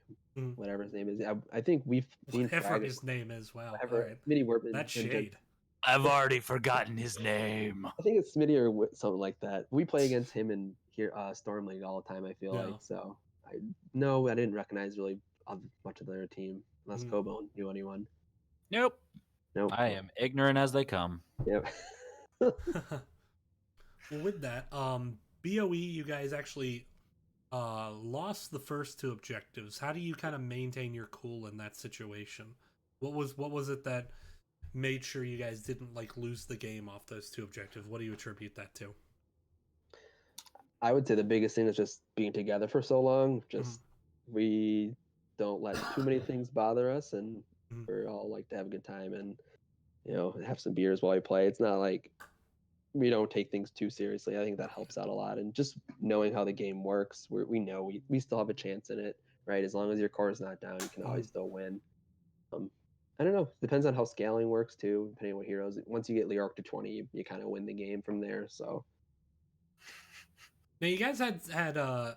whatever his name is. I think we've seen whatever his name is. Wow, right. Smitty Wortman. That's shade. I've already forgotten his name. I think it's Smitty or something like that. We play against him in here Storm League all the time. I feel like so. I didn't recognize really much of their team unless Kobo knew anyone. Nope. I am ignorant as they come. Yep. Well, with that, BOE, you guys actually lost the first 2 objectives. How do you kind of maintain your cool in that situation? What was it that made sure you guys didn't lose the game off those 2 objectives? What do you attribute that to? I would say the biggest thing is just being together for so long. Just we don't let too many things bother us, and we're all like to have a good time and have some beers while we play. It's not like we don't take things too seriously. I think that helps out a lot, and just knowing how the game works, we know we still have a chance in it, right? As long as your core is not down, you can always still win. I don't know. Depends on how scaling works too, depending on what heroes. Once you get Leorc to 20, you kind of win the game from there. So. Now you guys had I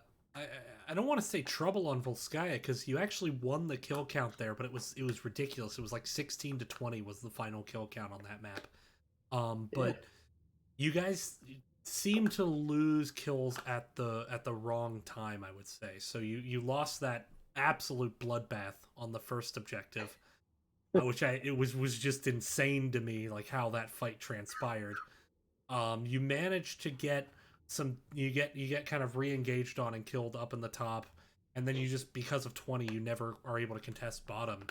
don't want to say trouble on Volskaya because you actually won the kill count there, but it was ridiculous. It was like 16-20 was the final kill count on that map. But you guys seem to lose kills at the wrong time, I would say. So you lost that absolute bloodbath on the first objective, which it was just insane to me, like how that fight transpired. You managed to get you get kind of re-engaged on and killed up in the top, and then you just, because of 20, you never are able to contest bottom.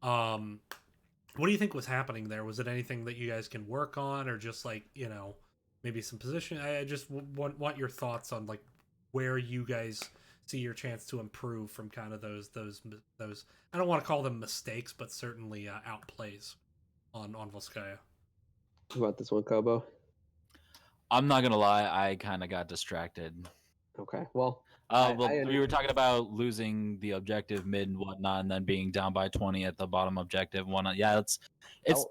What do you think was happening there? Was it anything that you guys can work on, or just maybe some position? I just want your thoughts on where you guys see your chance to improve from kind of those I don't want to call them mistakes, but certainly outplays on Volskaya. How about this one, Kobo? I'm not gonna lie, I kind of got distracted. Okay, well, we were talking about losing the objective mid and whatnot, and then being down by 20 at the bottom objective. Yeah, it's.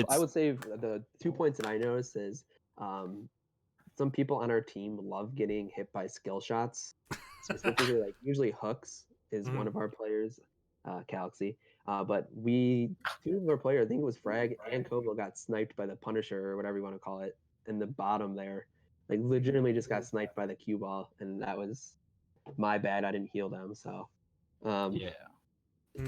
I would say the 2 points that I noticed is some people on our team love getting hit by skill shots, specifically usually hooks is one of our players, Galaxy. But 2 of our players, I think it was Frag and Kobo, got sniped by the Punisher or whatever you want to call it in the bottom there. Legitimately just got sniped by the cue ball, and that was my bad. I didn't heal them, so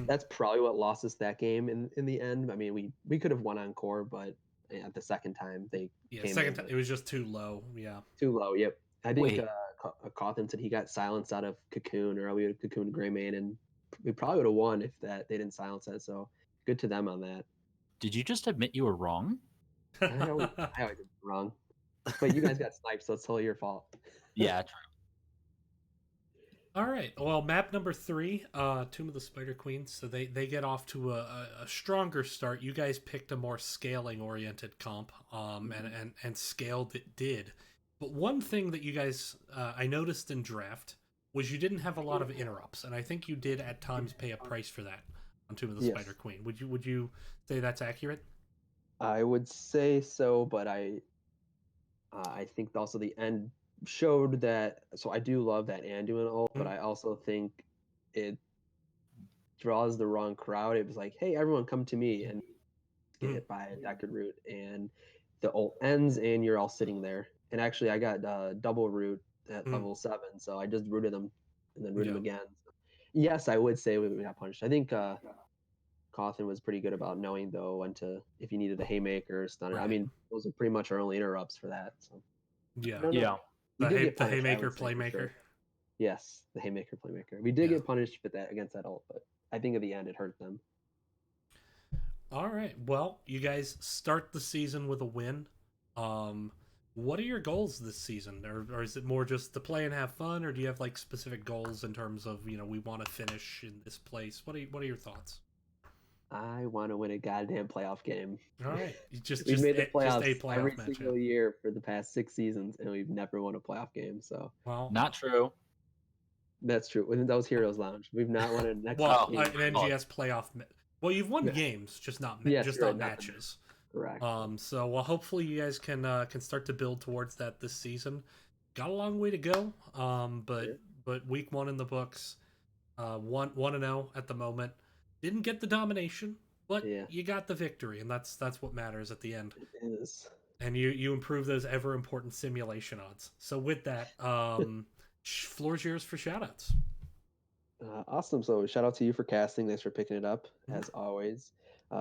that's probably what lost us that game in the end. I mean, we could have won on core, but at the second time they second time it was just too low. Too low. Yep. I think Cawthon said he got silenced out of Cocoon, or we had Cocoon Greymane, and we probably would have won if they didn't silence it. So good to them on that. Did you just admit you were wrong? I always did wrong, but you guys got sniped, so it's totally your fault. Yeah, true. All right. Well, map number 3, Tomb of the Spider Queens. So they get off to a stronger start. You guys picked a more scaling oriented comp, and scaled it did. But one thing that you guys I noticed in draft was you didn't have a lot of interrupts, and I think you did at times pay a price for that on Tomb of the Spider Queen. Would you say that's accurate? I would say so, but I think also the end showed that. So I do love that Anduin ult, but I also think it draws the wrong crowd. It was like, hey, everyone, come to me, and get hit by a Deckard root, and the ult ends, and you're all sitting there. And actually, I got double root at level 7, so I just rooted him, and then rooted him again. So, yes, I would say we got punished. I think Cawthon was pretty good about knowing though when to, if you needed a haymaker or stunner. I mean, those are pretty much our only interrupts for that. So Yeah, I don't know. Yeah. We did get the punished, I haymaker would say, for playmaker. sure. Yes, the haymaker playmaker. We did get punished with that against that ult, but I think at the end it hurt them. All right. Well, you guys start the season with a win. What are your goals this season, or is it more just to play and have fun, or do you have like specific goals in terms of we want to finish in this place? What are your thoughts? I want to win a goddamn playoff game. All right, We've made the playoffs just a playoff every match. single year for the past 6 seasons, and we've never won a playoff game. So Well, Not true. that's true. That was Heroes Lounge. We've not won a next game. an NGS playoff. Well, you've won games, just not Yes, you're right, not matches. Correct. So well, hopefully you guys can start to build towards that this season. Got a long way to go. But week 1 in the books, 1-0 at the moment. Didn't get the domination, but you got the victory, and that's what matters at the end. It is. And you improve those ever important simulation odds. So with that, floor's yours for shoutouts. Awesome. So shout out to you for casting. Thanks for picking it up, as always.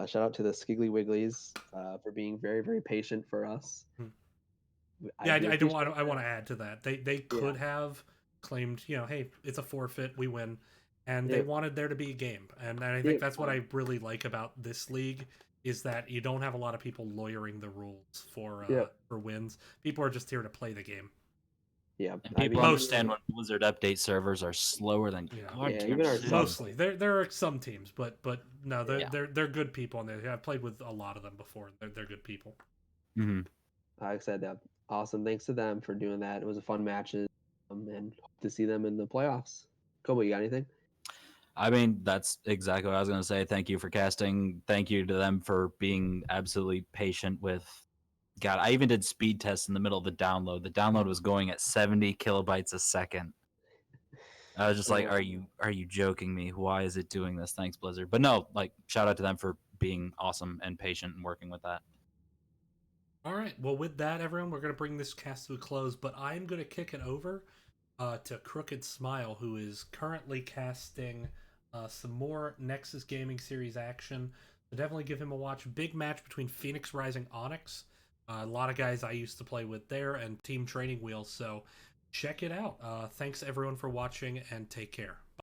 Shout out to the Skiggly Wigglies for being very, very patient for us. I want to add to that. They could have claimed, hey, it's a forfeit, we win, and they wanted there to be a game. And I think that's what I really like about this league is that you don't have a lot of people lawyering the rules for wins. People are just here to play the game. Yeah, and people understand when Blizzard update servers are slower than even our mostly. There are some teams, but no, they're good people, and I've played with a lot of them before. They're good people. Mm-hmm. Like I said, that awesome. Thanks to them for doing that. It was a fun matches, and hope to see them in the playoffs. Kobo, you got anything? I mean, that's exactly what I was going to say. Thank you for casting. Thank you to them for being absolutely patient with. God, I even did speed tests in the middle of the download. The download was going at 70 kilobytes a second. I was just like, are you joking me? Why is it doing this? Thanks, Blizzard. But no, like, shout out to them for being awesome and patient and working with that. All right. Well, with that, everyone, we're going to bring this cast to a close, but I'm going to kick it over to Crooked Smile, who is currently casting some more Nexus Gaming Series action. So definitely give him a watch. Big match between Phoenix Rising Onyx. A lot of guys I used to play with there, and Team Training Wheels. So check it out. Thanks, everyone, for watching, and take care.